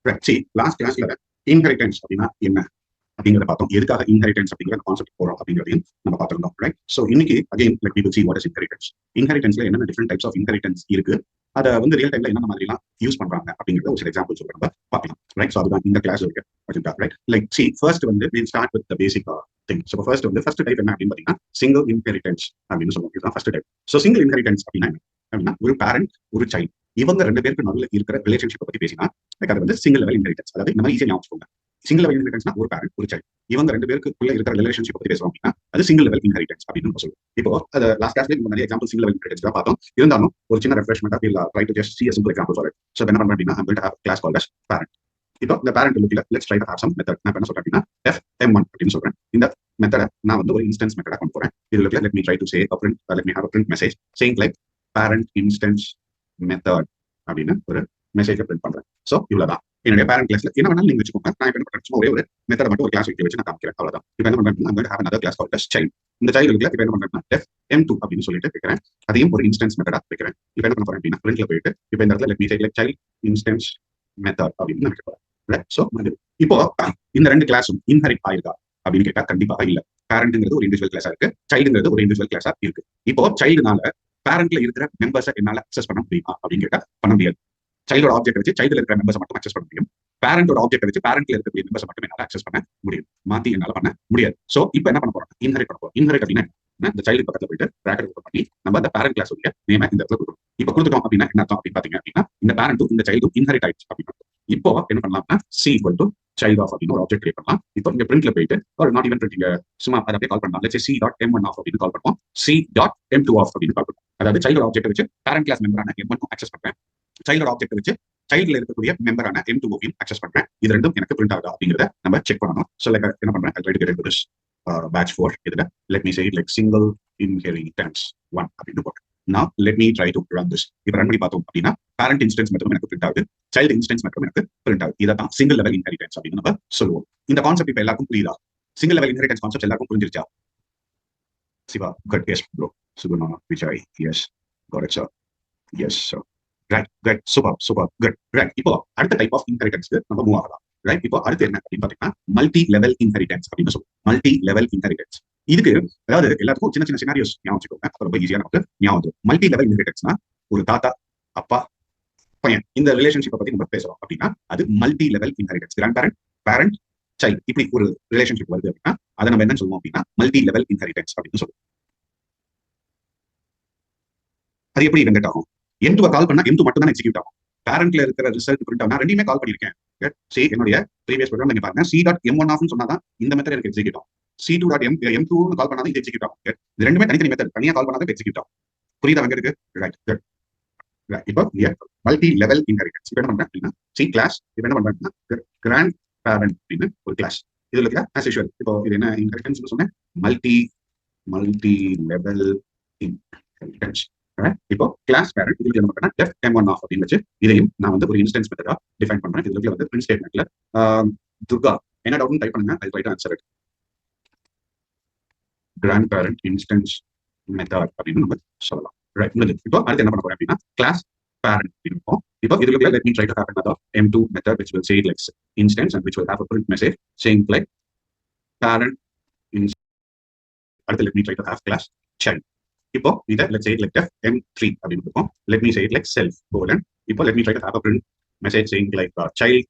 சரி, லாஸ்ட் கிளாஸ்ல இன்ஹெரிட்டன்ஸ் அப்படின்னா என்ன அப்படிங்கிறத பார்த்தோம். எதுக்காக இன்ஹெரிட்டன்ஸ் அப்படிங்கிற கான்செப்ட் போறோம் அப்படிங்கிறதையும் நம்ம பார்த்திருந்தோம். ரைட். ஸோ இன்னைக்கு again like we will see what is inheritance. இன்ஹெரிட்டன்ஸ்ல என்னென்ன டிஃபரெண்ட் டைப்ஸ் ஆஃப் இன்ஹெரிட்டன்ஸ் இருக்கு, அதை வந்து ரியல் டைம்ல என்ன மாதிரி எல்லாம் யூஸ் பண்றாங்க அப்படிங்கிறத ஒரு சில எக்ஸாம்பிள் சொல்ல நம்ம பார்க்கலாம். ரைட். ஸோ அதுதான் இந்த கிளாஸ் இருக்கு. ரைட். லைக் சி ஃபர்ஸ்ட் வந்து we'll start with the basic thing. So first type என்ன அப்படின்னு பார்த்தீங்கன்னா சிங்கிள் இன்ஹெரிட்டன்ஸ் அப்படின்னு சொல்லுவோம். இதுதான் first type. So single inheritance அப்படின்னா அப்படின்னா ஒரு பேரண்ட் ஒரு சைல்டு இவங்க ரெண்டு பேருக்கு நடுவில் இருக்கிற ரிலேஷன்ஷிப் பத்தி பேசினா அது வந்து சிங்கிள் லெவல் இன்ஹெரிட்டன்ஸ். அதாவது நம்ம ஈஸியா ஞாபகம் சிங்கிள் லெவல் இன்ஹெரிட்டன்ஸ்னா ஒரு பேரண்ட் ஒரு சைல்டு இவங்க ரெண்டு பேருக்குள்ள இருக்கிற ரிலேஷன்ஷிப் பத்தி பேசுறோம் அப்படின்னா அது சிங்கிள் லெவல் இன்ஹெரிட்டன்ஸ் அப்படின்னு சொல்லுவோம். இப்போ அது லாஸ்ட் கிளாஸ்ல நம்ம நிறைய எக்ஸாம்பிள் சிங்கிள் லெவல் இன்ஹெரிட்டன்ஸ் தான் பார்த்தோம். இருந்தாலும் ஒரு சின்ன refreshment will try to just see a simple example for it. So என்ன பண்றோம் அப்படின்னா I'm going to have a class called as parent. இப்போ இந்த பேரண்ட் லுக்கில் let's try to have some method. நான் என்ன சொல்றேன் அப்படின்னா fm1 அப்படின்னு சொல்றேன். இந்த மெத்தடை நான் வந்து ஒரு இன்ஸ்டன்ஸ் மெத்தடா கொண்டு போறேன். இதுல let me try to say a print, let me have a print message saying like parent instance method அப்படின்னு ஒரு மெசேஜ் பிரிண்ட் பண்றேன். சோ இவ்வளவுதான் என்னுடைய பேரண்ட் கிளாஸ்ல என்ன வேணாலும் நீங்க வச்சுக்கோங்க. நான் என்ன பண்றேன் சும்மா ஒரே ஒரு மெத்தட் மட்டும் ஒரு கிளாஸ் வச்சு நான் காமிக்கிறேன். அவ்வளவுதான். இப்போ என்ன பண்றேன் I'm going to have another class called as child. இந்த child இருக்குல்ல இப்போ என்ன பண்றேன் def m2 அப்படின்னு சொல்லிட்டு வைக்கிறேன். அதையும் ஒரு இன்ஸ்டன்ஸ் மெத்தடா வைக்கிறேன். இப்போ என்ன பண்ண போறேன் அப்படின்னா பிரிண்ட்ல போயிட்டு இப்போ இந்த இடத்துல let me say like child instance method அப்படின்னு நான் வைக்க போறேன். சோ இப்போ இந்த ரெண்டு கிளாஸும் இன்ஹெரிட் ஆயிருக்கா அப்படின்னு கேட்டா கண்டிப்பாக இல்ல. பேரண்ட்ங்கிறது ஒரு இண்டிவிஜுவல் கிளாஸா இருக்கு, சைல்டுங்கிறது ஒரு இண்டிவிஜுவல் கிளாஸா இருக்கு. இப்போ சைல்டுனால பேரண்ட்ல இருக்கிற மெம்பர்ஸை என்னால அக்சஸ் பண்ண முடியுமா அப்படின்னு கேட்டா பண்ண முடியாது. சைல்டோட ஆப்ஜெக்ட் வச்சு சைல்டுல இருக்கிற மெம்பர்ஸ் மட்டும் அக்சஸ் பண்ண முடியும். பேரண்டோட ஆப்ஜெக்ட் வச்சு பேரண்ட்ல இருக்கக்கூடிய மெம்பர்ஸ் மட்டும் என்னால அக்சஸ் பண்ண முடியும். மாத்தி என்னால பண்ண முடியாது. சோ இப்போ என்ன பண்ண போறோம் இன்ஹெரிட் பண்ண போறோம். இன்ஹெரிட் அப்படின்னா இந்த சைல்டு பக்கத்துல போயிட்டு பிராக்கெட் ஓபன் பண்ணி நம்ம அந்த பேரண்ட் கிளாஸ் உடைய நேம இந்த இடத்துல கொடுக்கணும். இப்போ கொடுத்துட்டோம் அப்படின்னா என்ன அர்த்தம் அப்படின்னு பாத்தீங்க அப்படின்னா இந்த பேரண்ட்டும் இந்த சைல்டும் இன்ஹெரிட் ஆயிடுச்சு அப்படின்னு. இப்போ என்ன பண்ணலாம்னா C equal to child of அப்படின்னு ஒரு ஆப்ஜெக்ட் கிரியேட் பண்ணலாம். இப்போ இங்க பிரிண்ட்ல போயிட்டு ஒரு நாட் ஈவன் பிரிண்டிங் சும்மா அதை அப்படியே கால் பண்ணலாம். லெட்ஸ் சே c.m1 of அப்படின்னு கால் பண்ணுவோம். c.m2 of அப்படின்னு கால் பண்ணுவோம். அதாவது சைல்டோட ஆப்ஜெக்ட் வச்சு பேரண்ட் கிளாஸ் மெம்பரான m1 அக்சஸ் பண்றேன். சைல்டோட ஆப்ஜெக்ட் வச்சு சைல்ட்ல இருக்கக்கூடிய மெம்பரான m2 அக்சஸ் பண்றேன். இது ரெண்டும் எனக்கு பிரிண்ட் ஆகுதா அப்படிங்கறத நம்ம செக் பண்ணணும். சோ லைக் என்ன பண்றேன் I try to get into this batch 4 இதுல let me say it like single inheritance 1 அப்படின்னு போட்டு now let me try to run this. இப்போ ரன் பண்ணி பார்த்தோம் அப்படின்னா parent instance மெத்தடும் எனக்கு பிரிண்ட் ஆகுது, child instance மெத்தடும் எனக்கு பிரிண்ட் ஆகுது. இதான் சிங்கிள் லெவல் இன்ஹெரிட்டன்ஸ் அப்படின்னு நம்ம சொல்லுவோம். இந்த கான்செப்ட் இப்போ எல்லாருக்கும் புரியுதா? சிங்கிள் லெவல் இன்ஹெரிட்டன்ஸ் கான்செப்ட் எல்லாருக்கும் புரிஞ்சிருச்சா? Siva good. Yes bro. Suguna Vijay yes got it sir. Yes sir. Right right super good. Right. இப்போ அடுத்த டைப் ஆஃப் இன்ஹெரிட்டன்ஸ்க்கு நம்ம மூவ் ஆகலாம். ரைட். இப்போ அடுத்து என்ன அப்படின்னு பாத்தீங்கன்னா மல்டி லெவல் இன்ஹெரிட்டன்ஸ் அப்படின்னு சொல்லுவோம். மல்டி லெவல் இன்ஹெரிட்டன்ஸ் இதுக்கு அதாவது எல்லாத்துக்கும் சின்ன சின்ன சினாரியோஸ் ஞாபகம் வச்சுக்கோங்க. ரொம்ப ஈஸியா நமக்கு ஞாபகம். மல்டி லெவல் இன்ஹெரிட்டன்ஸ்னா ஒரு தாத்தா அப்பா பையன் இந்த ரிலேஷன்ஷிப்பை பத்தி நம்ம பேசுறோம் அப்படின்னா அது multi level inheritance. Grand parent parent child இப்படி ஒரு ரிலேஷன்ஷிப் வருது அப்படின்னா அதை நம்ம என்ன சொல்லுவோம் அப்படின்னா மல்டி லெவல் இன்ஹெரிட்டன்ஸ் அப்படின்னு சொல்லுவோம். அது எப்படி இவெண்ட் ஆகும்? M2 கால் பண்ணா M2 மட்டும் தான் எக்ஸிக்யூட் ஆகும். பேரண்ட்ல இருக்கிற ரிசல்ட் பிரிண்ட் ஆனா ரெண்டுமே கால் பண்ணிருக்கேன். சரி என்னுடைய ப்ரீவியஸ் ப்ரோக்ராம் நீங்க பாருங்க c.m1 ஆஃப்னு சொன்னாதான் இந்த மெத்தட் எனக்கு எக்ஸிக்யூட் ஆகும். c2.m2 கால் பண்ணாதான் இது எக்ஸிக்யூட் ஆகும். இது ரெண்டுமே தனித்தனி மெத்தட், தனியா கால் பண்ணாதான் எக்ஸிக்யூட் ஆகும். புரியுதா அங்க இருக்கு? Right good. இப்போ மல்டி லெவல் இன்ஹெரிட்டன்ஸ் இப்போ என்ன பண்றேன் அப்படின்னா சி கிளாஸ் இப்போ என்ன பண்றேன் அப்படின்னா கிராண்ட் பேரண்ட் அப்படின்னு ஒரு கிளாஸ் இதுல இருக்க ஆஸ் யூசுவல். இப்போ இது என்ன இன்ஹெரிட்டன்ஸ் சொன்னேன்? Multi level inheritance. இப்போ கிளாஸ் பேரண்ட் இதுல என்ன பண்றேன்னா def m1 of அப்படின்னு வச்சு இதையும் நான் வந்து ஒரு இன்ஸ்டன்ஸ் மெத்தடா டிஃபைன் பண்றேன். இதுல வந்து பிரிண்ட் ஸ்டேட்மென்ட்ல துர்கா என்ன டவுட்னு டைப் பண்ணுங்க. I try to answer it. Grand parent instance method அப்படின்னு நம்ம சொல்லலாம். ரைட். இப்போ அடுத்து என்ன பண்ண போறேன் அப்படின்னா கிளாஸ் பேரண்ட் இருக்கும். இப்போ இதுல let me try to have another m2 method which will say like instance and which will have a print message saying like parent அடுத்து let me try to have class child. இப்போ இதை let's say it like def m3 அப்படின்னு இருக்கும். let me say it like self colon. இப்போ let me try to have a print message saying like child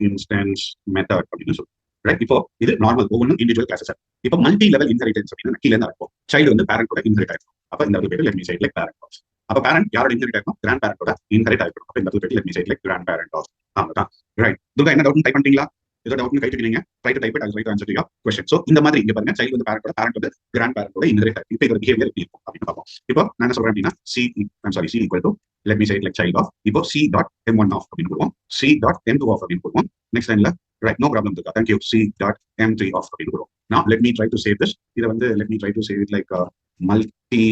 instance method அப்படின்னு சொல்லுவோம். Right. இப்போ இது normal ஒவ்வொன்றும் இண்டிவிஜுவல் கிளாஸஸ். இப்போ மல்டி லெவல் இன்ஹெரிட்டன்ஸ் அப்படின்னா கீழே தான் இருக்கும். சைல்டு வந்து பேரண்டோட இன்ஹெரிட் ஆயிருக்கும். அப்ப இந்த இடத்துல let me say it like parent of. அப்ப பேரண்ட் யாரோட இன்ஹெரிட் ஆயிருக்கும்? கிராண்ட் பேரண்டோட இன்ஹெரிட் ஆயிருக்கும். அப்ப இந்த இடத்துல let me say it like grand parent of. அவ்வளவுதான். ரைட். துர்கா என்ன டவுட் டைப் பண்ணிட்டீங்களா? ஏதோ டவுட்னு கை தட்டினீங்க. Try to type it. I try to answer your question. So இந்த மாதிரி இங்க பாருங்க சைல்டு வந்து பேரண்டோட பேரண்ட் வந்து கிராண்ட் பேரண்டோட இன்ஹெரிட் ஆயிருக்கும். இப்போ இதோட பிஹேவியர் எப்படி இருக்கும் அப்படின்னு பார்ப்போம். இப்போ நான் என்ன சொல்றேன் அப்படின்னா c equal to let me say it like child of. இப்போ c.m1 of அப்படின்னு போடுவோம். c.m2 of அப்படின்னு போடுவோம். நெக்ஸ்ட் லைன்ல right no problem Durga thank you c.m3 of அப்படின்னு போடுவோம். now let me try to save this. இத வந்து let me try to save it like multi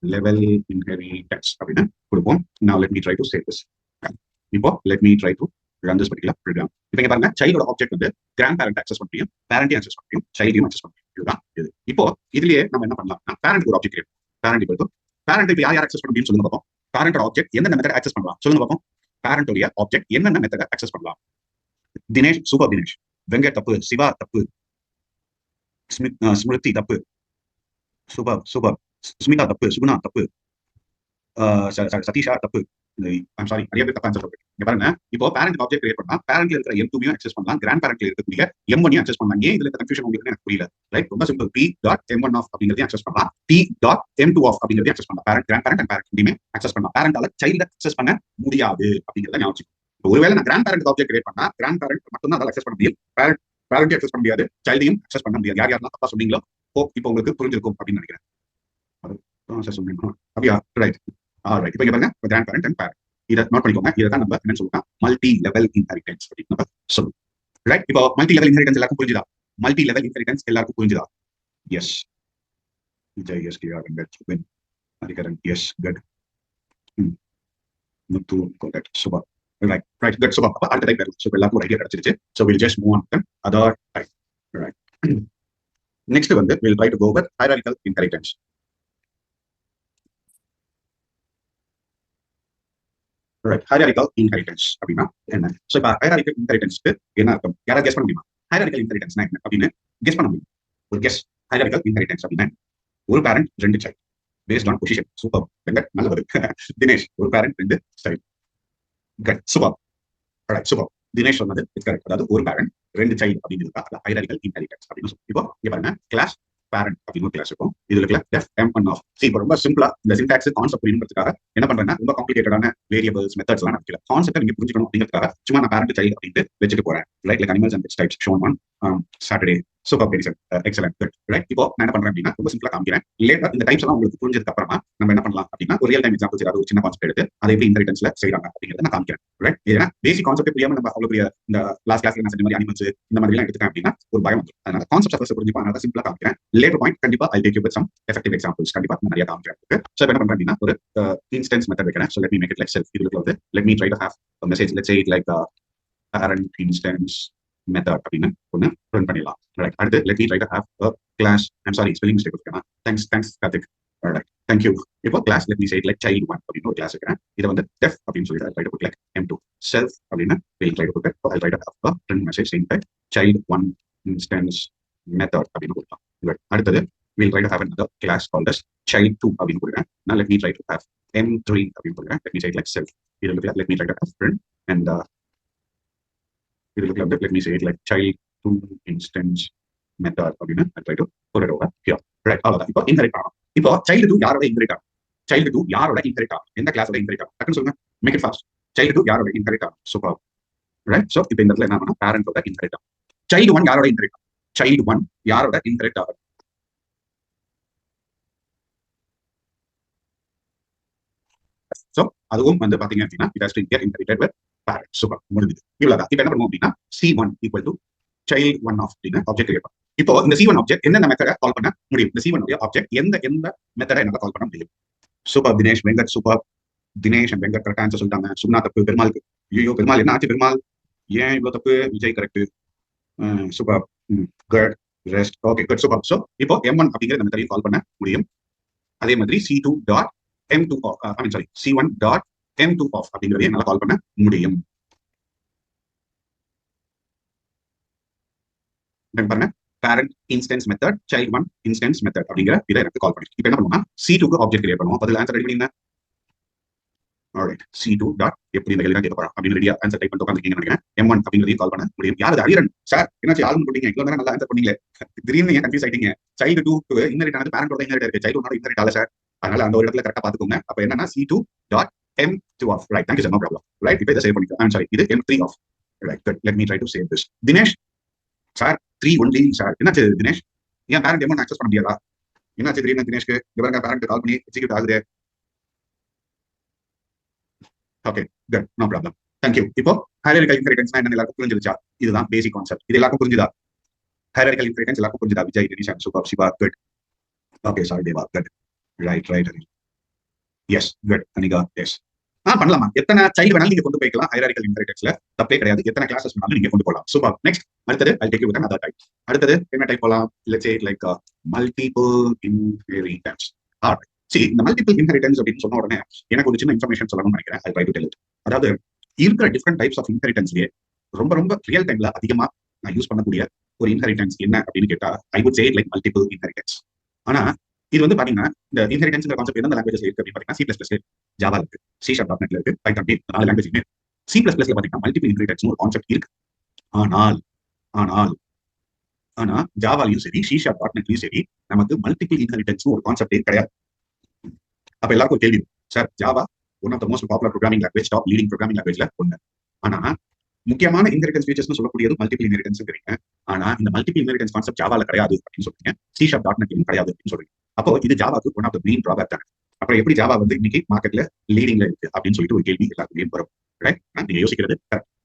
level inheritance அப்படின்னு கொடுப்போம். now let me try to save this. இப்போ let me try to run this particular program. இப்போ இங்க பாருங்க சைல்டோட object வந்து grand parent access பண்ண முடியும், பேரண்டையும் அக்சஸ் பண்ண முடியும், சைல்டையும் அக்சஸ் பண்ண முடியும். இதுதான் இது. இப்போ இதுலயே நம்ம என்ன பண்ணலாம்னா பேரண்ட் ஒரு ஆப்ஜெக்ட் கிரியேட் பேரண்ட் இப்போ பேரண்ட் இப்போ யார் அக்சஸ் பண்ண முடியும்னு சொல்லுங்க பார்ப்போம். பேரண்டோட ஆப்ஜெக்ட் என்னென்ன மெத்தட் அக்சஸ் பண்ணலாம் சொல்லுங்க பார்ப்போம். பேரண்டோட ஆப்ஜெக்ட் என்னென்ன மெத்தட் அக்சஸ் பண்ணலாம்? தினேஷ் சூப்பர் தினேஷ். வெங்கட் தப்பு, சிவா தப்பு, ஸ்மிருதி தப்பு, சூப்பர் சூப்பர், ஸ்மிதா தப்பு, சுகுணா தப்பு, சதீஷா தப்பு. ஐம் சாரி, நிறைய பேர் தப்பா ஆன்சர் சொல்றேன். இங்க பாருங்க, இப்போ பேரண்ட் ஆப்ஜெக்ட் கிரியேட் பண்ணா பேரண்ட்ல இருக்கிற M2 அக்சஸ் பண்ணலாம், கிராண்ட் பேரண்ட்ல இருக்கக்கூடிய M1 அக்சஸ் பண்ணலாம். ஏன் இதுல கன்ஃபியூஷன் உங்களுக்கு எனக்கு புரியல. ரைட், ரொம்ப simple. P dot M1 off அப்படிங்கிறதையும் அக்சஸ் பண்ணலாம், P டாட் M2 ஆஃப் அப்படிங்கிறதையும் அக்சஸ் பண்ணலாம். Parent, grand parent and parent ரெண்டுமே அக்சஸ் பண்ணலாம். பேரண்டால சைல்ட அக்சஸ் பண்ண முடியாது அப்படிங்கிறத ஞாபகம். ஒருவேளை நான் கிராண்ட் பேரண்ட் ஆப்ஜெக்ட் கிரியேட் பண்ணா கிராண்ட் பேரண்ட் மட்டும் தான் அதால அக்சஸ் பண்ண முடியும், பேரண்ட் அக்சஸ் பண்ண முடியாது, சைல்டையும் அக்சஸ் பண்ண முடியாது. யார் யாரெல்லாம் தப்பா சொன்னீங்களோ இப்போ உங்களுக்கு புரிஞ்சிருக்கும் அப்படின்னு நினைக்கிறேன். அப்படியா? ரைட். ரைட். இப்போ இங்க பாருங்க, கிராண்ட் பேரண்ட் அண்ட் பேரண்ட் இதை நோட் பண்ணிக்கோங்க. இதை தான் நம்ம என்ன சொல்லுவோம், மல்டி லெவல் இன்ஹெரிட்டன்ஸ் அப்படின்னு நம்ம சொல்லுவோம். ரைட். இப்போ மல்டி லெவல் இன்ஹெரிட்டன்ஸ் எல்லாருக்கும் புரிஞ்சுதா? மல்டி லெவல் இன்ஹெரிட்டன்ஸ் எல்லாருக்கும் புரிஞ்சுதா? Yes. Vijay yes, KR, Venkat, Hariharan yes, good. Muthu, correct, super. Right right, good, super. அப்ப அடுத்த டைப் வரலாம். ஸோ எல்லாருக்கும் ஒரு ஐடியா கிடைச்சிருச்சு. So will just move on other type. Right. Next வந்து will try to go with hierarchical inheritance. Right, hierarchical inheritance அப்படின்னா என்ன? So இப்போ ஹைரார்கிக்கல் இன்ஹெரிட்டன்ஸ்க்கு என்ன அர்த்தம்? யாராவது கெஸ் பண்ண முடியுமா? ஹைரார்கிக்கல் இன்ஹெரிட்டன்ஸ்னா என்ன அப்படின்னு கெஸ் பண்ண முடியும்? ஒரு கெஸ். ஹைரார்கிக்கல் இன்ஹெரிட்டன்ஸ் அப்படின்னா ஒரு பேரண்ட் ரெண்டு child based on position. Super Venkat, நல்ல வருது. தினேஷ், ஒரு பேரண்ட் ரெண்டு child. Cut, super. Right, super. Dinesh சொன்னது இட்ஸ் கரெக்ட். அதாவது ஒரு பேரண்ட் ரெண்டு சைல்ட் அப்படிங்கிறது ஹைரார்கிக்கல் இன்ஹெரிட்டன்ஸ் அப்படின்னு சொல்லுவோம். இப்போ இங்க பாருங்க, கிளாஸ் பேரண்ட் அப்படின்னு ஒரு கிளாஸ் இருக்கும். இதுல இருக்கிற F M1 ஆஃப் சி. இப்போ ரொம்ப சிம்பிளா இந்த சின்டாக்ஸ் கான்செப்ட் புரியணுங்கிறதுக்காக என்ன பண்றேன்னா, ரொம்ப காம்ப்ளிகேட்டடான வேரியபிள்ஸ் மெத்தட்ஸ் எல்லாம் நடக்கல. கான்செப்ட் நீங்க புரிஞ்சுக்கணும் அப்படிங்கிறதுக்காக சும்மா நான் பேரண்ட் சைல்ட் அப்படின்ட்டு வச்சுட்டு போறேன். Right, like animals and pets types shown on Saturday. Super, very excellent, good. Right. இப்போ நான் என்ன பண்றேன் அப்படின்னா, ரொம்ப சிம்பிளா காமிக்கிறேன். லேட்டர் இந்த டைப்ஸ் எல்லாம் உங்களுக்கு புரிஞ்சதுக்கு அப்புறமா நம்ம என்ன பண்ணலாம் அப்படின்னா, ஒரு ரியல் டைம் எக்ஸாம்பிள்ஸ் ஏதாவது ஒரு சின்ன கான்செப்ட் எடுத்து அதை எப்படி இன்ஹெரிட்டன்ஸ்ல செய்யறாங்க அப்படிங்கிறத நான் காமிக்கிறேன். ரைட். ஏன்னா பேசிக் கான்செப்ட் புரியாம நம்ம அவ்வளவு பெரிய இந்த லாஸ்ட் கிளாஸ்ல நான் சொன்ன மாதிரி அனிமல்ஸ் இந்த மாதிரி எல்லாம் எடுத்துட்டேன் அப்படின்னா ஒரு பயம் வந்துடும். அதனால கான்செப்ட் ஃபர்ஸ்ட் புரிஞ்சுப்பா, அதனால சிம்பிளா காமிக்கிறேன். லேட்டர் பாயிண்ட் கண்டிப்பா I take you with some effective examples. கண்டிப்பா நிறைய காமிக்கிறேன். ஸோ என்ன பண்றேன் அப்படின்னா, ஒரு இன்ஸ்டன்ஸ் மெத்தட் வைக்கிறேன். So let me make it like self. இதுல வந்து let me try to have a message, let's say it like parent instance method அப்படின்னு ஒன்று ரன் பண்ணிடலாம். ரைட். அடுத்து let me try to have a class. I'm sorry, spelling mistake இருக்கேன். Thanks Karthik. Right, thank you. இப்போ class let me say it like child1 அப்படின்னு ஒரு class இருக்கிறேன். இதை வந்து def அப்படின்னு சொல்லிட்டு I'll try to put like M2 self அப்படின்னு we'll try to put it. I'll try to have a print message saying that child1 instance method அப்படின்னு கொடுக்கலாம். அடுத்தது we'll try to have another class called as child2 அப்படின்னு கொடுக்குறேன். Now let me try to have M3 அப்படின்னு கொடுக்குறேன். Let me say it like self. இது let me try to have print and let me say it like child2 instance method அப்படின்னு I try to put it over here. Right. அவ்வளவுதான். இப்போ inherit ஆகும். இப்போ child2 யாரோட inherit ஆகும்? child2 யாரோட inherit ஆகும்? எந்த கிளாஸோட இன்ஹெரிட் ஆகும்? டக்குன்னு சொல்லுங்க. Make it fast. child2 யாரோட இன்ஹெரிட் ஆகும்? சூப்பர். ரைட். சோ இப்போ இந்த இடத்துல என்ன பண்ணா, பேரண்டோட இன்ஹெரிட் ஆகும். child1 யாரோட இன்ஹெரிட் ஆகும்? child1 யாரோட இன்ஹெரிட் ஆகும்? சோ அதுவும் வந்து பாத்தீங்க அப்படின்னா it has to get inherited with parent. Super, முடிஞ்சது. இவ்வளவுதான். இப்போ என்ன பண்ணுவோம் அப்படின்னா, C1 equal to child1 of அப்படின்னு ஆப்ஜெக்ட் கிரியேட் பண்ணும். இப்போ இந்த C1 ஆப்ஜெக்ட் எந்த மெத்தடை கால் பண்ண முடியும்? இந்த C1 ஆப்ஜெக்ட் எந்த மெத்தடை என்னால கால் பண்ண முடியும்? Super Dinesh, Venkat super. Dinesh and Venkat correct answer சொல்லிட்டாங்க. சுகுணா தப்பு. பெருமாளுக்கு ஐயோ பெருமாள் என்ன ஆச்சு? பெருமாள் ஏன் இவ்வளவு தப்பு? Vijay correct. Super, good, rest. Okay, good, super. So இப்போ M1 அப்படிங்கிற இந்த மெத்தடையும் கால் பண்ண முடியும். அதே மாதிரி C2 dot M2 off sorry C1 dot M2 off அப்படிங்கிறதையும் என்னால கால் பண்ண முடியும். பாருங்க, parent instance method child1 instance method அப்படிங்கிற இதை எனக்கு கால் பண்ணி. இப்போ என்ன பண்ணுவோம்னா, C2க்கு ஆப்ஜெக்ட் கிரியேட் பண்ணுவோம். பதில் ஆன்சர் ரெடி பண்ணீங்க. ஆல்ரைட், C2 டாட் எப்படி இந்த கேள்வி கேட்க போறோம் அப்படின்னு ரெடியா ஆன்சர் டைப் பண்ணிட்டு உட்காந்துருக்கீங்கன்னு நினைக்கிறேன். M1 அப்படிங்கிறதையும் கால் பண்ண முடியும். யாரு? அரியரன் சார், என்னாச்சு ஆல்னு போட்டீங்க? இவ்வளவு நேரம் நல்லா ஆன்சர் பண்ணீங்களே, திடீர்னு ஏன் கன்ஃபியூஸ் ஆயிட்டீங்க? child2க்கு இன்ஹெரிட் ஆனது பேரண்டோட இன்ஹெரிட் இருக்கு, child1ஓட இன்ஹெரிட் ஆகல சார். அதனால அந்த ஒரு இடத்துல கரெக்டா பாத்துக்கோங்க. அப்ப என்னன்னா C2 dot M2 off. Right, thank you sir, no problem. Right, இப்போ இதை சேவ் பண்ணிக்கோ. ஐம் சாரி, இது M3 off. Right, good. Let me try to save this. Dinesh sir 3 only sir. என்னாச்சு தினேஷ்? ஏன் பேரண்ட் M1 ஆக்சஸ் பண்ண முடியாதா? என்னாச்சு திடீர்னு தினேஷ்க்கு? இவங்க பேரண்ட் கால் பண்ணி எக்ஸிக்யூட் ஆகுது. Okay, good, no problem. Thank you. இப்போ ஹைரார்கிக்கல் இன்ஹெரிட்டன்ஸ்னா என்ன எல்லாருக்கும் புரிஞ்சிருச்சா? இதுதான் பேசிக் கான்செப்ட். இது எல்லாருக்கும் புரிஞ்சுதா? ஹைரார்கிக்கல் இன்ஹெரிட்டன்ஸ் எல்லாருக்கும் புரிஞ்சுதா? Vijay, Dinesh, super, Siva, good. Okay, sorry Deva, good. Right. Yes, good. Anika, yes. பண்ணலாமா? எத்தனை சைல்டு வேணாலும் நீங்க கொண்டு போய்க்கலாம். ஹைரார்கிக்கல் இன்ஹெரிட்டன்ஸ்ல தப்பே கிடையாது. எத்தனை கிளாஸஸ் வேணாலும் நீங்க கொண்டு போகலாம். சூப்பர். நெக்ஸ்ட், அடுத்தது I'll take you with another type. அடுத்தது என்ன டைப் போலாம்? Let's say like multiple inheritance. Alright. சரி, இந்த மல்டிபிள் இன்ஹெரிட்டன்ஸ் அப்படின்னு சொன்ன உடனே எனக்கு ஒரு சின்ன இன்ஃபர்மேஷன் சொல்லணும்னு நினைக்கிறேன். I'll try to tell it. அதாவது இருக்கிற டிஃபரெண்ட் டைப்ஸ் ஆஃப் இன்ஹெரிட்டன்ஸ்லயே ரொம்ப ரொம்ப ரியல் டைம்ல அதிகமா நான் யூஸ் பண்ணக்கூடிய ஒரு இன்ஹெரிட்டன்ஸ் என்ன அப்படின்னு கேட்டா I would say like multiple inheritance. ஆனா இது வந்து பாத்தீங்கன்னா இந்த இன்ஹெரிட்டன்ஸ் கான்செப்ட் எந்த லாங்குவேஜ் இருக்கு அப்படின்னு பாத்தீங்கன்னா C++, ஜாவா இருக்கு, C#.NET இருக்கு, பைத்தான், 4 லாங்குவேஜ். C++ பாத்தீங்கன்னா மல்டிபிள் இன்ஹெரிட்டன்ஸ் ஒரு கான்செப்ட் இருக்கு. ஆனால் ஆனால் ஆனா ஜாவாலையும் சரி C#.NETலயும் சரி நமக்கு மல்டிபிள் இன்ஹெரிட்டன்ஸ் ஒரு கான்செப்டே கிடையாது. அப்ப எல்லாருக்கும் ஒரு கேள்வி, sir Java one of the most popular programming language, top leading programming லாங்குவேஜ்ல ஒண்ணு. ஆனா முக்கியமான இன்ஹெரிட்டன்ஸ் ஃபீச்சர்ஸ் சொல்லக்கூடியது மல்டிபிள் இன்ஹெரிட்டன்ஸ். ஆனா இந்த மல்டிபிள் இன்ஹெரிட்டன்ஸ் கான்செப்ட் ஜாவால கிடையாது அப்படின்னு சொல்றீங்க, C#.NETலயும் கிடையாது அப்படின்னு சொல்றீங்க. அப்போ இது ஜாவாக்கு one of the main drawback தானே. அப்புறம் எப்படி ஜாவா வந்து இன்னைக்கு மார்க்கெட்ல லீடிங்ல இருக்கு அப்படின்னு சொல்லிட்டு ஒரு கேள்வி எல்லாருக்குமே வரும். நீங்க யோசிக்கிறது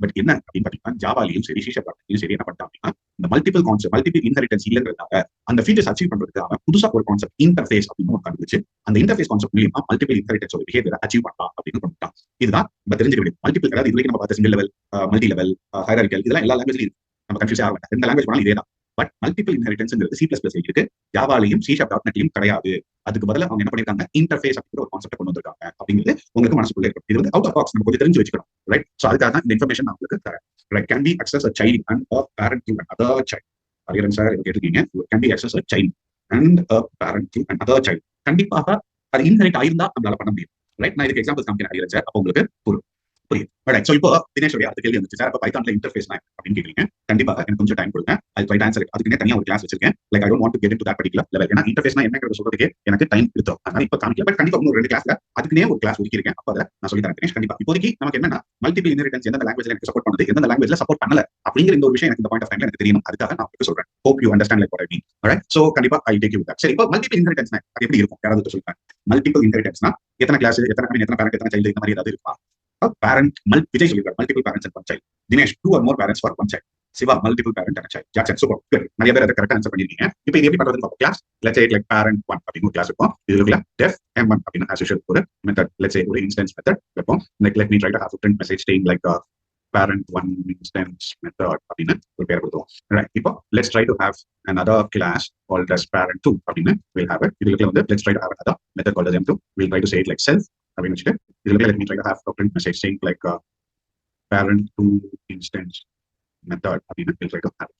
பட் என்ன அப்படின்னு பாத்தீங்கன்னா ஜாவாலையும் சரி C#.NETலயும் சரி என்ன பண்ணிட்டாங்க அப்படின்னா இந்த மல்டிபிள் கான்செப்ட் மல்டிபிள் இன்ஹெரிட்டன்ஸ் இல்லைங்கிறதுனால அந்த ஃபீச்சர்ஸ் அச்சீவ் பண்றதுக்காக புதுசா ஒரு கான்செப்ட் இன்டர்ஃபேஸ் அப்படின்னு ஒன்று கண்டுபிடிச்சு அந்த இன்டர்ஃபேஸ் கான்செப்ட் மூலியமா மல்டிபிள் இன்ஹெரிட்டன்ஸ் பிஹேவியர் அச்சீவ் பண்ணலாம் அப்படின்னு பண்ணிட்டான். இதுதான் நம்ம தெரிஞ்சுக்க வேண்டியது. மல்டிபிள் அதாவது இதுவரைக்கும் நம்ம பார்த்த single level, multi level, hierarchical இதெல்லாம் எல்லா லாங்குவேஜ்லயும் நம்ம கன்ஃபியூஸ் ஆக வேண்டாம். எந்த லாங்குவேஜ் பண்ணாலும் இதே தான். பட் மல்டிபிள் இன்ஹெரிட்டன்ஸ்ங்கிறது C++ இருக்கு, ஜாவாலையும் C#.NETலயும் கிடையாது. அதுக்கு பதிலா அவங்க என்ன பண்ணிருக்காங்க, இன்டர்ஃபேஸ் அப்படிங்கிற ஒரு கான்செப்ட் கொண்டு வந்திருக்காங்க அப்படிங்கிறது உங்களுக்கு மனசுக்குள்ள இருக்கும். இது வந்து அவுட் ஆஃப் பாக்ஸ் நம்ம கொஞ்சம் தெரிஞ்சு வச்சுக்கணும். ரைட். சோ அதுக்காக தான் இந்த இன்ஃபர்மேஷன் நான் உங்களுக்கு தரேன். Right. Can be access a child and a parent to another child. Hariharan sir கேட்டிருக்கீங்க, can be access a child and a parent to another child. கண்டிப்பாக அது இன்ஹெரிட் ஆயிருந்தா நம்மளால பண்ண முடியும். ரைட். நான் இதுக்கு எக்ஸாம்பிள் காமிக்கிறேன் ஹரிஹரன் சார், அப்போ உங்களுக்கு புரியும். சோ இப்போ தினேஷ் அடுத்த கேள்வி வந்துச்சு, சார் அப்ப பைத்தான்ல இன்டர்ஃபேஸ் அப்படின்னு கேக்குறீங்க. கண்டிப்பாக எனக்கு கொஞ்சம் டைம் கொடுங்க. ஐ ட்ரை டு ஆன்சர் இட். அதுக்கு தனியா ஒரு கிளாஸ் வச்சிருக்கேன். Like I don't want to get into that particular level. ஏன்னா இன்டர்ஃபேஸ்னா என்னங்கறத சொல்றதுக்கு எனக்கு டைம் எடுத்துரும். அதனால இப்ப காமிக்கல. பட் கண்டிப்பா இன்னும் 2 கிளாஸ்ல அதுக்குனே ஒரு கிளாஸ் ஒதுக்கி இருக்கேன். அப்ப நான் சொல்லி தரேன் தினேஷ். கண்டிப்பா இப்போதைக்கு நமக்கு என்னன்னா மல்டிபிள் இன்ஹெரிட்டன்ஸ் எந்த லாங்குவேஜ்ல எனக்கு சப்போர்ட் பண்ணுது, எந்த லாங்குவேஜ்ல சப்போர்ட் பண்ணல அப்படிங்கிற இந்த ஒரு விஷயம் எனக்கு இந்த பாயிண்ட் ஆஃப் டைம்ல எனக்கு தெரியணும். அதுக்காக நான் உங்களுக்கு சொல்றேன். Hope you understand like what I mean. Alright. So கண்டிப்பா I take you with that. சரி, இப்போ மல்டிபிள் இன்ஹெரிட்டன்ஸ்னா அது எப்படி இருக்கும் யாராவது சொல்லுங்க. மல்டிபிள் இன்ஹெரிட்டன்ஸ்னா எத்தனை கிளாஸ், எத்தனை பேரண்ட், எத்தனை சைல்டு, இந்த மாதிரி ஏதாவது இருக்கா? Parent, Vijay சொல்லிருக்காரு multiple parents and one child. Dinesh, 2 or more parents for one child. Siva, multiple parent and a child. Jackson, super, good. நிறைய பேர் அதை கரெக்டா ஆன்சர் பண்ணிருக்கீங்க. இப்போ இது எப்படி பண்றதுன்னு பார்ப்போம். Class let's say like parent 1 அப்படின்னு ஒரு கிளாஸ் இருக்கும். இது இருக்குல def m1 அப்படின்னு as usual ஒரு மெத்தட், லெட்ஸ் சே ஒரு இன்ஸ்டன்ஸ் மெத்தட் வைப்போம். Like let me try to have a print message saying like parent 1 instance method அப்படின்னு ஒரு பேர் கொடுத்தோம். ரைட். இப்போ let's try to have another class called as parent 2 அப்படின்னு we'll have it. இதுல வந்து let's try to have another method called as m2. We'll try to say it like self அப்படின்னு வச்சுட்டு இதுல let me try to have a print message saying like parent 2 instance method அப்படின்னு we'll try to have it.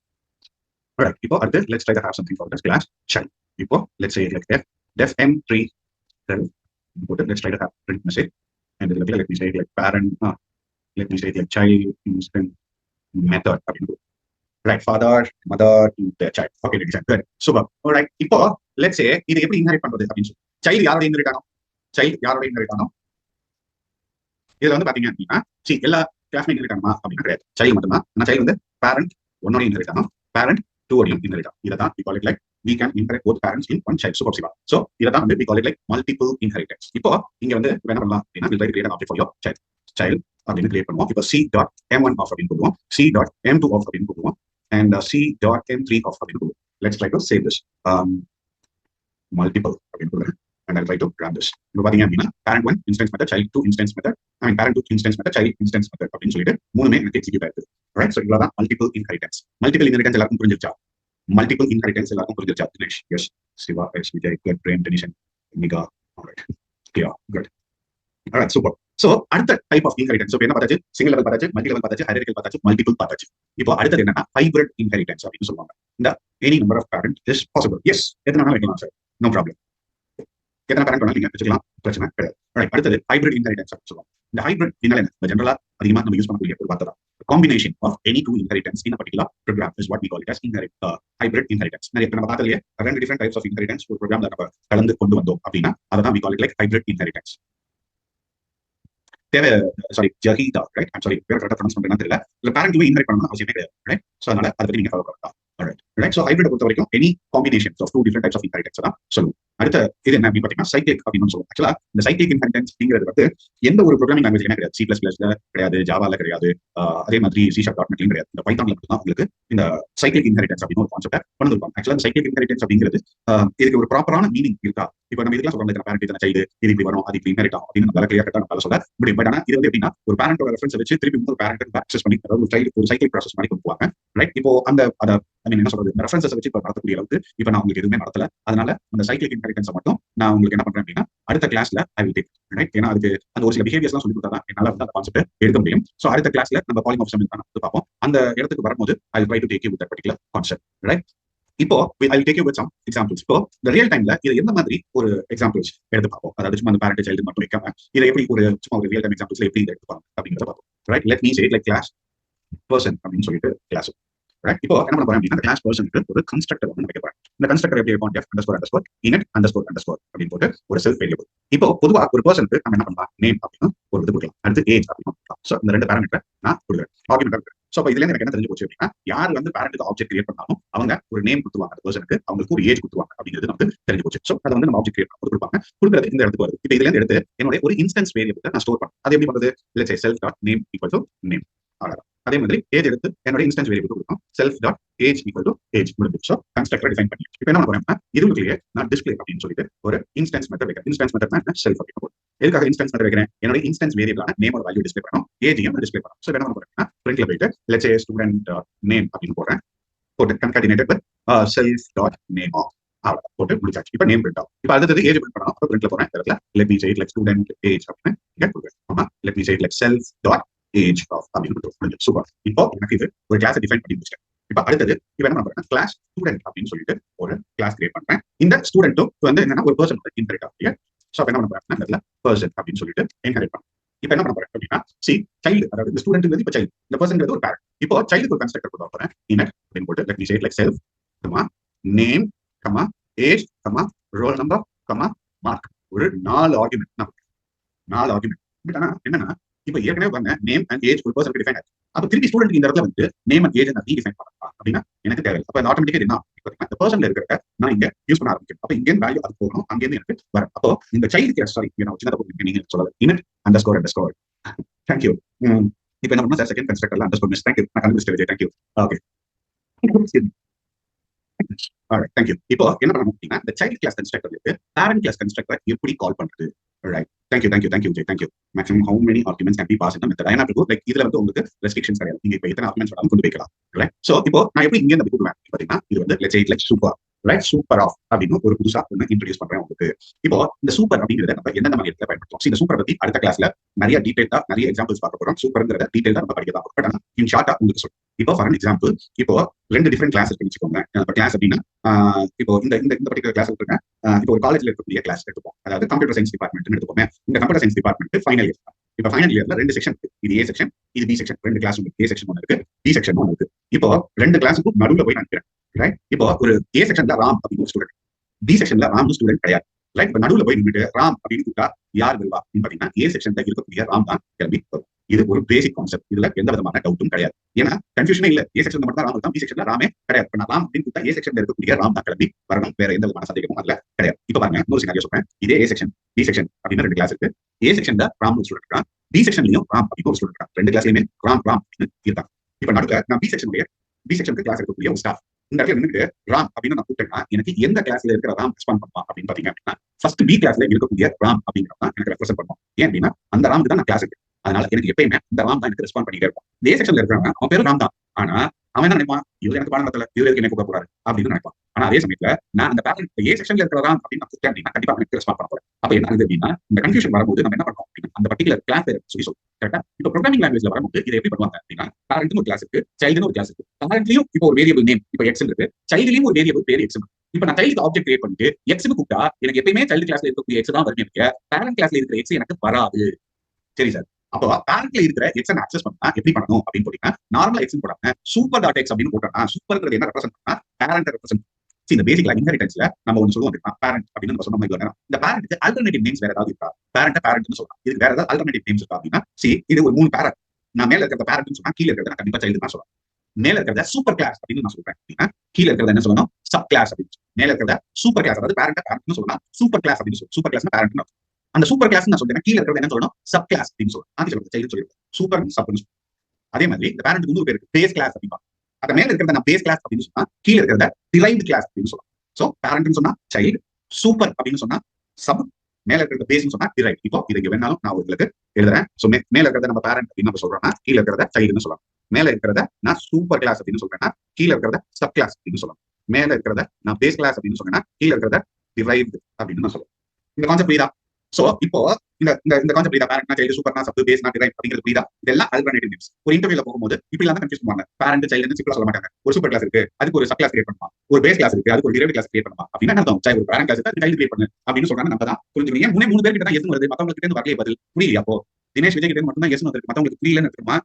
Alright, இப்போ அடுத்து let's try to have something called as class child. இப்போ let's say like def m3 self. Let's try to have print message and இதுல let me say like parent let me say like child instance method அப்படின்னு. Right, father, mother to the child. Okay, good. Super. Alright, இப்போ let's say இது எப்படி inherit பண்றது அப்படின்னு சொல்லி child யாரோட inherit ஆகும், child யாரோட இன்ஹெரிட் ஆகும்? இதுல வந்து பாத்தீங்க அப்படின்னா எல்லா கிளாஸ்மே இன்ஹெரிட் ஆகுமா அப்படின்னா கிடையாது. சைல்டு மட்டும்தான். ஆனா சைல்டு வந்து பேரண்ட் 1 இன்ஹெரிட் ஆகும், பேரண்ட் 2 இன்ஹெரிட் ஆகும். இதான் we call it like we can inherit both parents in one child. Super Siva. So இதான் வந்து we call it like multiple inheritance. இப்போ இங்க வந்து என்ன பண்ணலாம் அப்படின்னா we'll try to create an object for your child அப்படின்னு கிரியேட் பண்ணுவோம். இப்போ c.m1 off அப்படின்னு போடுவோம், c.m2 off அப்படின்னு போடுவோம், and c.m3 off அப்படின்னு போடுவோம். Let's try to save this multiple அப்படின்னு போடுறேன். And I'll try to grab this. இப்போ பாத்தீங்க அப்படின்னா parent 1 instance method, child 2 instance method, parent 2 instance method, child instance method அப்படின்னு சொல்லிட்டு மூணுமே எனக்கு எக்ஸிக்யூட் ஆயிருக்கு. ரைட். ஸோ இவ்வளவுதான் மல்டிபிள் இன்ஹெரிட்டன்ஸ். மல்டிபிள் இன்ஹெரிட்டன்ஸ் எல்லாருக்கும் புரிஞ்சிருச்சா? மல்டிபிள் இன்ஹெரிட்டன்ஸ் எல்லாருக்கும் புரிஞ்சிருச்சா? Dinesh yes, Siva yes, Vijay good, Prem டெனிஷன் மிகா. Alright, clear, good. Alright, super. So அடுத்த டைப் ஆஃப் இன்ஹெரிட்டன்ஸ் என்ன பார்த்தாச்சு? சிங்கிள் லெவல் பார்த்தாச்சு, மல்டி லெவல் பார்த்தாச்சு, ஹைரார்கிக்கல் பார்த்தாச்சு, மல்டிபிள் பார்த்தாச்சு. இப்போ அடுத்தது என்னன்னா ஹைபிரிட் இன்ஹெரிட்டன்ஸ் அப்படின்னு சொல்லுவாங்க. இந்த any number of parent is possible. Yes, எத்தனை வேணாலும் வைக்கலாம் சார், நோ ப்ராப்ளம். எத்தனை பேரண்ட் வேணாலும் நீங்க வச்சுக்கலாம், பிரச்சனை கிடையாது. அடுத்தது ஹைபிரிட் இன்ஹெரிட்டன்ஸ் அப்படின்னு சொல்லுவாங்க. இந்த ஹைபிரிட் என்ன ஜெனரலா அதிகமா நம்ம யூஸ் பண்ணக்கூடிய ஒரு வார்த்தை தான். combination of any two inheritance in a particular program is what we call it as hybrid inheritance. நிறைய நம்ம பார்த்ததுலயே 2 different types of inheritance ஒரு ப்ரோக்ராம்ல நம்ம கலந்து கொண்டு வந்தோம் அப்படின்னா அதான் we call it like hybrid inheritance. தேவை சாரி ஜஹீதா, ரைட்? ஐம் சாரி, பேர் கரெக்டா ப்ரொனவுன்ஸ் பண்றேன்னு தெரியல. இல்ல பேரண்ட் டூ இன்ஹெரிட் பண்ணணும் அவசியமே கிடையாது, ரைட்? சோ அதனால அதை பத்தி நீங்க ஃபாலோ பண்ணலாம். Alright, right. சோ ஹைபிரிட் பொறுத்த வரைக்கும் any combinations of 2 different types of inheritance தான் சொல்லுவோம். அடுத்த இது என்ன அப்படின்னு பாத்தீங்கன்னா சைக்ளிக் அப்படின்னு சொல்லுவோம். ஆக்சுவலா இந்த சைக்ளிக் இன்ஹெரிட்டன்ஸ் அப்படிங்கிறது வந்து எந்த ஒரு ப்ரோக்ராமிங் லாங்குவேஜ்லயுமே கிடையாது. C++ல கிடையாது, ஜாவால கிடையாது, அதே மாதிரி C#.NETலயும் கிடையாது. இந்த பைத்தான்ல மட்டும் தான் உங்களுக்கு இந்த சைக்ளிக் இன்ஹெரிட்டன்ஸ் அப்படின்னு ஒரு கான்செப்ட் கொண்டு வந்திருப்பாங்க. ஆக்சுவலா சைக்ளிக் இன்ஹெரிட்டன்ஸ் அப்படிங்கிறது இதுக்கு ஒரு ப்ராப்பரான மீனிங் இருக்கா? இப்போ நம்ம இதெல்லாம் சொல்றோம், பேரண்ட் இதனை சைல்டு இது இப்படி வரும், அது இப்படி இன்ஹெரிட் ஆகும் அப்படின்னு நம்மளால கிளியர் கட்டா நம்மளால சொல்ல முடியும். பட் ஆனா இது வந்து எப்படின்னா ஒரு பேரண்டோட ரெஃபரன்ஸ் வச்சு திருப்பி ஒரு பேரண்ட் ஆக்சஸ் பண்ணி அதாவது ஒரு சைக்கிள் ப்ராசஸ் மாதிரி கொண்டு போவாங்க, ரைட்? இப்போ அந்த என்ன சொல்றது, ரெஃபரன்ஸஸ் வச்சு இப்போ நடத்தக்கூடிய அளவுக்கு இப்போ நான் உங்களுக்கு எதுவுமே நடத்தல. அதனால அந்த சைக்ளிக் இன்ஹெரிட்டன்ஸ் மட்டும் நான் உங்களுக்கு என்ன பண்றேன் அப்படின்னா அடுத்த கிளாஸ்ல ஐ வில் டேக் ரைட். ஏன்னா அதுக்கு அந்த ஒரு சில பிஹேவியர்ஸ்லாம் சொல்லி கொடுத்தா தான் என்னால வந்து அந்த கான்செப்ட் எடுக்க முடியும். ஸோ அடுத்த கிளாஸ்ல நம்ம பாலிமார்ஃபிசம் வந்து பார்ப்போம். அந்த இடத்துக்கு வரும்போது I try to take you with that particular concept right. இப்போ I take you with some examples. இப்போ இந்த ரியல் டைம்ல இது எந்த மாதிரி ஒரு எக்ஸாம்பிள்ஸ் எடுத்து பார்ப்போம். அதாவது சும்மா அந்த பேரண்ட் சைல்டு மட்டும் வைக்காம இதை எப்படி ஒரு சும்மா ஒரு ரியல் டைம் எக்ஸாம்பிள்ஸ்ல எப்படி இதை எடுத்துப்பாங்க அப்படிங்கிறத பார்ப்போம் right. Let me say like class person அப்படின்னு சொல்லிட்டு கிளாஸ் ரைட். இப்போ என்ன பண்ண போறேன் அப்படின்னா கிளாஸ் பர்சனுக்கு ஒரு கன்ஸ்ட்ரக்டர் வந்து வைக்க போறேன். இந்த கன்ஸ்ட்ரக்டர் எப்படி இருக்கும்? Def underscore underscore init underscore underscore அப்படின்னு போட்டு ஒரு செல்ஃப் வேரியபிள். இப்போ பொதுவா ஒரு பர்சனுக்கு நம்ம என்ன பண்ணலாம்? நேம் அப்படின்னு ஒரு இது கொடுக்கலாம், அடுத்து ஏஜ் அப்படின்னு கொடுக்கலாம். ஸோ இந்த 2 பேராமீட்டர் நான் கொடுக்குறேன் ஆர்குமெண்ட். ஸோ இப்போ இதுல எனக்கு என்ன தெரிஞ்சு போச்சு அப்படின்னா, யார் வந்து பேரண்ட்டுக்கு ஆப்ஜெக்ட் கிரியேட் பண்ணாலும் அவங்க ஒரு நேம் கொடுத்துருவாங்க அந்த பர்சனுக்கு, அவங்களுக்கு ஒரு ஏஜ் கொடுத்துருவாங்க அப்படிங்கிறது நமக்கு தெரிஞ்சு போச்சு. ஸோ அதை வந்து நம்ம ஆப்ஜெக்ட் கிரியேட் பண்ணி கொடுப்பாங்க. கொடுக்குறது இந்த இடத்துக்கு வருது. இப்போ இதுல இருந்து எடுத்து என்னுடைய ஒரு இன்ஸ்டன்ஸ் வேரியபிள் நான் ஸ்டோர் பண்ணேன். அது எப்படி பண்றது? Let's say self dot name equal to name. அவ்வளவுதான். அதே மாதிரி ஏஜ் எடுத்து என்னோட இன்ஸ்டன்ஸ் வேரியபிள் கொடுக்கும், self dot age equal to age முடிஞ்சு. ஸோ கன்ஸ்ட்ரக்டர் டிஃபைன் பண்ணி இப்போ என்ன பண்ணுறேன்னா இதுக்குள்ளேயே நான் டிஸ்பிளே அப்படின்னு சொல்லிட்டு ஒரு இன்ஸ்டன்ஸ் மெத்தட் வைக்கிறேன். இன்ஸ்டன்ஸ் மெத்தட் செல்ஃப் அப்படின்னு போடும். எதுக்காக இன்ஸ்டன்ஸ் மெத்தட் வைக்கிறேன்? என்னோட இன்ஸ்டன்ஸ் வேரியபிளான நேமோட வேல்யூ டிஸ்பிளே பண்ணணும், ஏஜையும் டிஸ்பிளே பண்ணணும். ஸோ என்ன பண்ண போறேன்னா பிரிண்ட்ல போயிட்டு லெட்ஸ் சே ஸ்டூடெண்ட் நேம் அப்படின்னு போடுறேன். போட்டு concatenated with self dot name of அவ்வளோ போட்டு முடிச்சாச்சு. இப்போ நேம் பிரிண்ட் ஆகும். இப்போ அடுத்தது ஏஜ் பிரிண்ட் பண்ணணும். அப்போ பிரிண்ட்ல போறேன். இடத்துல let me say like student age அப்படின்னு இங்க கொடுக்குறேன். Let me say like self dot age off அப்படின்னு சூப்பர். இப்போ எனக்கு இது ஒரு கிளாஸ் டிஃபைன் பண்ணி முடிச்சிட்டேன். இப்போ அடுத்தது இப்போ என்ன பண்றேன்? கிளாஸ் ஸ்டூடெண்ட் அப்படின்னு சொல்லிட்டு ஒரு கிளாஸ் கிரியேட் பண்றேன். இந்த ஸ்டூடெண்ட்டும் வந்து என்னன்னா ஒரு பர்சன் இன்ஹெரிட் ஆகுது. ஸோ என்ன பண்ண போறேன்? இடத்துல பர்சன் அப்படின்னு சொல்லிட்டு இன்ஹெரிட் பண்றேன். இப்போ என்ன பண்ண போறேன் அப்படின்னா சைல்டு, அதாவது இந்த ஸ்டூடெண்ட் இப்போ சைல்டு, இந்த பர்சன் ஒரு பேரண்ட். இப்போ சைல்டுக்கு ஒரு கன்ஸ்ட்ரக்டர் கொடுக்க போறேன். இனட் அப்படின்னு போட்டு let me say like self comma name comma age comma roll number comma mark. ஒரு 4 ஆர்குமெண்ட் நான் 4 ஆர்குமெண்ட். பட் ஆனா என்னன்னா இப்போ ஏற்கனவே பாருங்க நேம் அண்ட் ஏஜ் ஒரு பர்சனுக்கு டிஃபைன் ஆச்சு. அப்போ திருப்பி ஸ்டூடெண்ட் இந்த இடத்துல வந்து நேம் அண்ட் ஏஜ் நான் டிஃபைன் பண்ணலாம் அப்படின்னா எனக்கு தேவை. அப்போ ஆட்டோமேட்டிக்கா என்ன இந்த பர்சன்ல இருக்கிற நான் இங்க யூஸ் பண்ண ஆரம்பிக்கும். அப்போ இங்கே வேல்யூ அது போகணும், அங்கேருந்து எனக்கு வரும். அப்போ இந்த சைல்டு சாரி சின்னதாக நீங்க சொல்லலாம் இனட் அண்டர்ஸ்கோர் அண்டர்ஸ்கோர். தேங்க்யூ. இப்போ என்ன பண்ணா செகண்ட் கன்ஸ்ட்ரக்டர்ல அண்டர்ஸ்கோர் மிஸ். தேங்க்யூ. நான் கண்டுபிடிச்சேன். தேங்க்யூ. ஓகே. தேங்க்யூ. இப்போ என்ன பண்ணணும் அப்படின்னா இந்த சைல்ட் கிளாஸ் கன்ஸ்ட்ரக்டருக்கு பேரண்ட் கிளாஸ் கன்ஸ்ட்ரக்டர் எப்படி கால் பண்றது? Right. Thank you thank you thank you thank you. Maximum how many arguments can be pass in method. I have to like இதுல வந்து உங்களுக்கு ரெஸ்ட்ரிக்ஷன்ஸ் கிடையாது. நீங்க இப்போ எத்தனை ஆர்குமெண்ட்ஸ் வேணாலும் கொண்டு வைக்கலாம். ரைட். சோ இப்போ நான் எப்படி இங்க இருந்து கொடுப்பேன் பாத்தீங்கன்னா இது வந்து let's say like super right. Super off அப்படின்னு ஒரு புதுசா ஒன்று இன்ட்ரோடியூஸ் பண்றேன் உங்களுக்கு. இப்போ இந்த சூப்பர் அப்படிங்கிறத நம்ம எந்தெந்த மாதிரி இடத்துல பயன்படுத்துவோம்? இந்த சூப்பர் பத்தி அடுத்த கிளாஸ்ல நிறைய டீடைலா நிறைய எக்ஸாம்பிள்ஸ் பார்க்க போறோம். சூப்பர்ங்கிறத டீடைலா நம்ம படிக்க தான். பட் ஆனால் இன் ஷார்ட்டா உங்களுக்கு சொல்றேன். இப்போ ஃபார் எக்ஸாம்பிள் இப்போ 2 டிஃபரெண்ட் கிளாஸ் இருக்குன்னு வச்சுக்கோங்க. இப்போ கிளாஸ் அப்படின்னா இப்போ இந்த இந்த பர்டிகுலர் கிளாஸ் எடுத்துக்கோங்க. இப்போ ஒரு காலேஜ்ல இருக்கக்கூடிய கிளாஸ் எடுத்துப்போம். அதாவது கம்ப்யூட்டர் சயின்ஸ் டிபார்ட்மெண்ட் எடுத்துப்போமே. இந்த computer science department final year. இப்போ ஃபைனல் இயர்ல 2 செக்ஷன் இருக்கு. இது ஏ செக்ஷன், இது பி செக்ஷன். 2 கிளாஸ் இருக்கு. ஏ செக்ஷன் ஒன்று இருக்கு, பி செக்ஷன் ஒன்று இருக்கு. இப்போ 2 கிளாஸுக்கும் நடுவில் போய் நினைக்கிறேன். ரைட். இப்போ ஒரு ஏ செக்ஷன்ல ராம் அப்படின்னு ஒரு ஸ்டூடெண்ட், பி செக்ஷன்ல ராம் ஸ்டூடெண்ட் கிடையாது. ரைட். இப்போ நடுவில் போய் நின்றுட்டு ராம் அப்படின்னு கூட்டா யார் வருவா அப்படின்னு பாத்தீங்கன்னா ஏ செக்ஷன்ல இருக்கக்கூடிய ராம் தான் கிளம்பி வரும். இது ஒரு பேசிக் கான்செப்ட். இதுல எந்த விதமான டவுட்டும் கிடையாது. ஏன்னா கன்ஃபியூஷனே இல்ல. ஏ செக்ஷன்ல மட்டும் ராம் தான், பி செக்ஷன்ல ராமே கிடையாது. இப்ப நான் ராம் அப்படின்னு கூட்டா ஏ செக்ஷன்ல இருக்கக்கூடிய ராம் தான் கிளம்பி வரணும். வேற எந்த விதமான சந்தேகமும் அதுல கிடையாது. இப்ப பாருங்க இன்னொரு சினாரியோ சொல்றேன். இதே ஏ செக்ஷன் பி செக்ஷன் அப்படின்னு 2 கிளாஸ் இருக்கு. ஏ செக்ஷன்ல ராம் ஒரு ஸ்டூடெண்ட் இருக்கான், பி செக்ஷன்லயும் ராம் அப்படின்னு ஒரு ஸ்டூடெண்ட் இருக்கான். 2 கிளாஸ்லயுமே ராம் ராம் இருக்காங்க. இப்ப நடுவில் நான் பி செக்ஷனுக்கு கிளாஸ் இருக்கக்கூடிய ஒரு ஸ்டாஃப் இந்த இடத்துல நின்றுட்டு ராம் அப்படின்னு நான் கூப்பிட்டேன்னா எனக்கு எந்த கிளாஸ்ல இருக்கிற ராம் ரெஸ்பாண்ட் பண்ணுவான் அப்படின்னு பாத்தீங்க அப்படின்னா ஃபர்ஸ்ட் பி கிளாஸ்ல இருக்கக்கூடிய ராம் அப்படிங்கிறதான் எனக்கு ரெப்ரசென்ட் பண்ணுவோம். ஏன் அப்படின்னா அந்த ராமுக்கு தான் நான் கிளாஸ் இருக்கு. அதனால எனக்கு எப்பயுமே இந்த ராம் தான் எனக்கு ரெஸ்பாண்ட் பண்ணிட்டே இருப்போம். இதே செக்ஷன்ல இருக்கிறவங்க அவன் பேரு ராம் தான். ஆனா அவன் என்ன நினைப்பான்? இவர் எனக்கு பாடம் நடத்தல, இவர் எனக்கு கூப்பிட போறாரு அப்படின்னு நினைப்பான். ஆனா அதே சமயத்துல நான் அந்த பேரண்ட் ஏ செக்ஷன்ல இருக்கிற ராம் அப்படின்னு நான் கூப்பிட்டேன் அப்படின்னா கண்டிப்பா எனக்கு ரெஸ்பாண்ட் பண்ண போறேன். அப்ப என்ன ஆகுது அப்படின்னா இந்த கன்ஃபியூஷன் வரும்போது நம்ம என்ன பண்ணோம் அப்படின்னா அந்த பர்டிகுலர் கிளாஸ் சொல்லி சொல்லுவோம். கரெக்டா? இப்போ ப்ரோக்ராமிங் லாங்குவேஜ்ல வரும்போது இதை எப்படி பண்ணுவாங்க அப்படின்னா பேரண்ட்னு ஒரு கிளாஸ் இருக்கு, சைல்டுன்னு ஒரு கிளாஸ் இருக்கு. பேரண்ட்லயும் இப்போ ஒரு வேரியபிள் நேம் இப்போ எக்ஸ் இருக்கு, சைல்டுலயும் ஒரு வேரியபிள் பேர் எக்ஸ் இருக்கு. இப்ப நான் சைல்டு ஆப்ஜெக்ட் கிரியேட் பண்ணிட்டு எக்ஸ்னு கூப்பிட்டா எனக்கு எப்பயுமே சைல்டு கிளாஸ்ல இருக்கக்கூடிய எக்ஸ் தான் வருமே இருக்கு, பேரண்ட் கிளாஸ்ல இருக்கிற எக்ஸ் எனக்கு வராது. சரி சார். அப்போ பேரண்ட்ல இருக்கிற எக்ஸ் அக்சஸ் பண்ணா எப்படி பண்ணணும் அப்படின்னு போட்டீங்கன்னா நார்மலா எக்ஸ் போடாம சூப்பர் டாட் எக்ஸ் அப்படின்னு போட்டா சூப்பர்ங்கிறது என்ன ரெப்ரசென்ட் பண்ணா பேரண்ட் ரெப்ரசென்ட். இந்த பேசிக்ல இன்ஹெரிட்டன்ஸ்ல நம்ம ஒன்று சொல்லுவோம் பேரண்ட் அப்படின்னு நம்ம சொன்ன மாதிரி இந்த பேரண்ட்க்கு ஆல்டர்னேட்டிவ் நேம்ஸ் வேற ஏதாவது இருக்கா? பேரண்ட் சொல்லலாம். இதுக்கு வேற ஏதாவது ஆல்டர்னேட்டிவ் நேம்ஸ் இருக்கா அப்படின்னா இது ஒரு 3 பேரண்ட். நான் மேல இருக்கிற பேரண்ட் சொன்னா கீழே இருக்கிறத நான் கண்டிப்பா சைல்டு தான் சொல்லலாம். மேல இருக்கிறத சூப்பர் கிளாஸ் அப்படின்னு நான் சொல்றேன் அப்படின்னா கீழே இருக்கிறத என்ன சொல்லணும்? சப் கிளாஸ் அப்படின்னு. மேல இருக்கிறத சூப்பர் கிளாஸ் அதாவது பேரண்ட் சொல்லலாம், சூப்பர் கிளாஸ் அப்படின்னு சொல்லணும். Super class parent. அந்த சூப்பர் கிளாஸ் நான் சொல்றேன், கீழே இருக்கிறது என்ன சொல்லணும்? சப் கிளாஸ் அப்படின்னு சொல்லணும். அது சொல்றது சைல்டு சொல்லிருக்கேன். சூப்பர் சப்னு சொல்லணும். அதே மாதிரி இந்த பேரண்ட் இன்னொரு பேருக்கு பேஸ் கிளாஸ் அப்படின்னு. அந்த மேல இருக்கிறத நான் பேஸ் கிளாஸ் அப்படின்னு சொன்னா கீழே இருக்கிறத டிரைவ்டு கிளாஸ் அப்படின்னு சொல்லலாம். சோ பேரண்ட் சொன்னா சைல்டு, சூப்பர் அப்படின்னு சொன்னா சப், மேல இருக்கிறத பேஸ் சொன்னா டிரைவ். இப்போ இதுக்கு வேணாலும் நான் உங்களுக்கு எழுதுறேன். சோ மேல இருக்கிறத நம்ம பேரண்ட் அப்படின்னு நம்ம சொல்றோம்னா கீழே இருக்கிறத சைல்டுன்னு சொல்லலாம். மேல இருக்கிறத நான் சூப்பர் கிளாஸ் அப்படின்னு சொல்றேன்னா கீழே இருக்கிறத சப் கிளாஸ் அப்படின்னு சொல்லலாம். மேல இருக்கிறத நான் பேஸ் கிளாஸ் அப்படின்னு சொன்னா கீழே இருக்கிறத டிரைவ்டு அப்படின்னு நான் சொல்லுவேன். இந்த கான்செப்ட் புரியுதா? சோ இப்போ இந்த இந்த இந்த கான்செப்ட் புரியுதா? பேரண்ட்னா சைல்டு, சூப்பர்னா சப், பேஸ்னா டிரைவ் அப்படிங்கிறது புரியுதா? இதெல்லாம் ஆல்டர்னேட்டிவ் நேம்ஸ். ஒரு இன்டர்வியூல போகும்போது இப்படி எல்லாம் கன்ஃபியூஸ் பண்ணுவாங்க. பேரண்ட் சைல்டுன்னு சிம்பிளா சொல்ல மாட்டாங்க. ஒரு சூப்பர் கிளாஸ் இருக்கு, அதுக்கு ஒரு சப் கிளாஸ் கிரியேட் பண்ணுமா, ஒரு பேஸ் கிளாஸ் இருக்கு, அதுக்கு ஒரு டிரைவ் கிளாஸ் கிரியேட் பண்ணுமா அப்படின்னா என்ன அர்த்தம்? ஒரு பேரண்ட் கிளாஸ் இருக்கு, சைல்டு கிரியேட் பண்ணு அப்படின்னு சொல்றாங்க. நம்ம தான் புரிஞ்சுக்கணும். ஏன் மூணு பேர் கிட்ட தான் எது வருது, மத்தவங்க கிட்ட இருந்து வரலையே பதில். புரியலையா? அப்போ தினேஷ் விஜய் கிட்ட மட்டும் தான் எஸ் வந்திருக்கு, மத்தவங்களுக்கு புரியலன்னு இருக்குமா?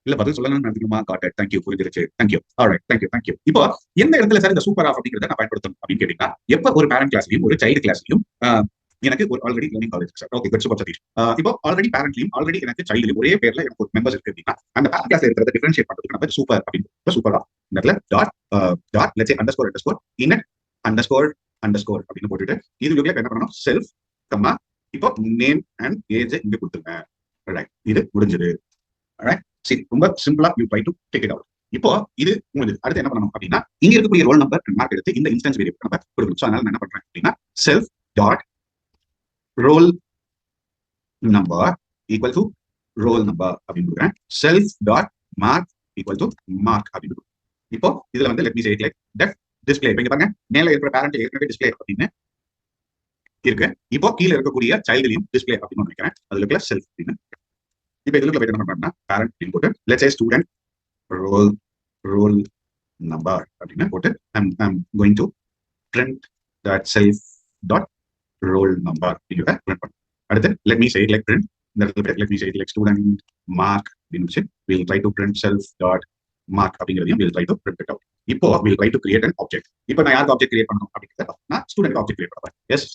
இல்ல பதில் சொல்லணும்னு நினைக்கணுமா? காட் இட், தேங்க்யூ, புரிஞ்சிருச்சு, தேங்க்யூ, ஆல்ரைட், தேங்க்யூ, தேங்க்யூ. இப்போ எந்த இடத்துல சார் இந்த சூப்பர் ஆஃப் அப்படிங்கறத நான் பயன்படுத்தணும் அப்படின்னு கேட்டீங்கன்னா, எப்ப ஒரு பேரண்ட் கிளாஸ்லயும் ஒரு சைல்டு கிளாஸ்லயும் எனக்கு ஒரு already learning college sir. Okay, good, super Sathish. இப்போ ஆல்ரெடி பேரண்ட்லயும் ஆல்ரெடி எனக்கு சைல்டு ஒரே பேர்ல எனக்கு ஒரு மெம்பர்ஸ் இருக்கு அப்படின்னா, அந்த பேரண்ட் கிளாஸ்ல இருக்கிறத டிஃபரன்ஷியேட் பண்றதுக்கு நம்ம சூப்பர் அப்படின்னு சூப்பர் ஆஃப் இந்த இடத்துல dot let's say underscore int underscore underscore அப்படின்னு போட்டுட்டு இதுக்குள்ள என்ன பண்ணணும்? செல்ஃப் கம்மா இப்போ நேம் அண்ட் ஏஜ் இங்க கொடுத்துருங்க. ரைட், இது முடிஞ்சது. சரி, ரொம்ப சிம்பிளா you try to take it out. இப்போ இது உங்களுக்கு அடுத்து என்ன பண்ணணும் அப்படின்னா, இங்க இருக்கக்கூடிய ரோல் நம்பர் மார்க் எடுத்து இந்த இன்ஸ்டன்ஸ் வேரியபிள் நம்ம கொடுக்கணும். ஸோ அதனால நான் என்ன பண்றேன் அப்படின்னா, self dot roll number equal to roll number அப்படின்னு கொடுக்குறேன். Self dot mark equal to mark அப்படின்னு கொடுக்குறேன். இப்போ இதுல வந்து let me say it like def display. இங்க பாருங்க, மேல இருக்கிற பேரண்ட் ஏற்கனவே டிஸ்பிளே அப்படின்னு இருக்கு. இப்போ கீழே இருக்கக்கூடிய சைல்டுலையும் டிஸ்பிளே அப்படின்னு நினைக்கிறேன். அதுல இருக்கிற செல்ஃப் அப்படின்னு. இப்போ இதுல போயிட்டு என்ன பண்றேன்னா, பேரண்ட் அப்படின்னு போட்டு let's say student roll roll number அப்படின்னா போட்டு I'm going to print that self dot roll number அப்படிங்கிறத print பண்ணும். அடுத்து let me say it like print let me say it like student mark அப்படின்னு we'll try to print self dot mark அப்படிங்கிறதையும் we'll try to print it out. இப்போ we'll try to create an object. இப்போ நான் யாருக்கு object create பண்ணணும் அப்படிங்கிறத நான் student object create பண்ணுறேன். S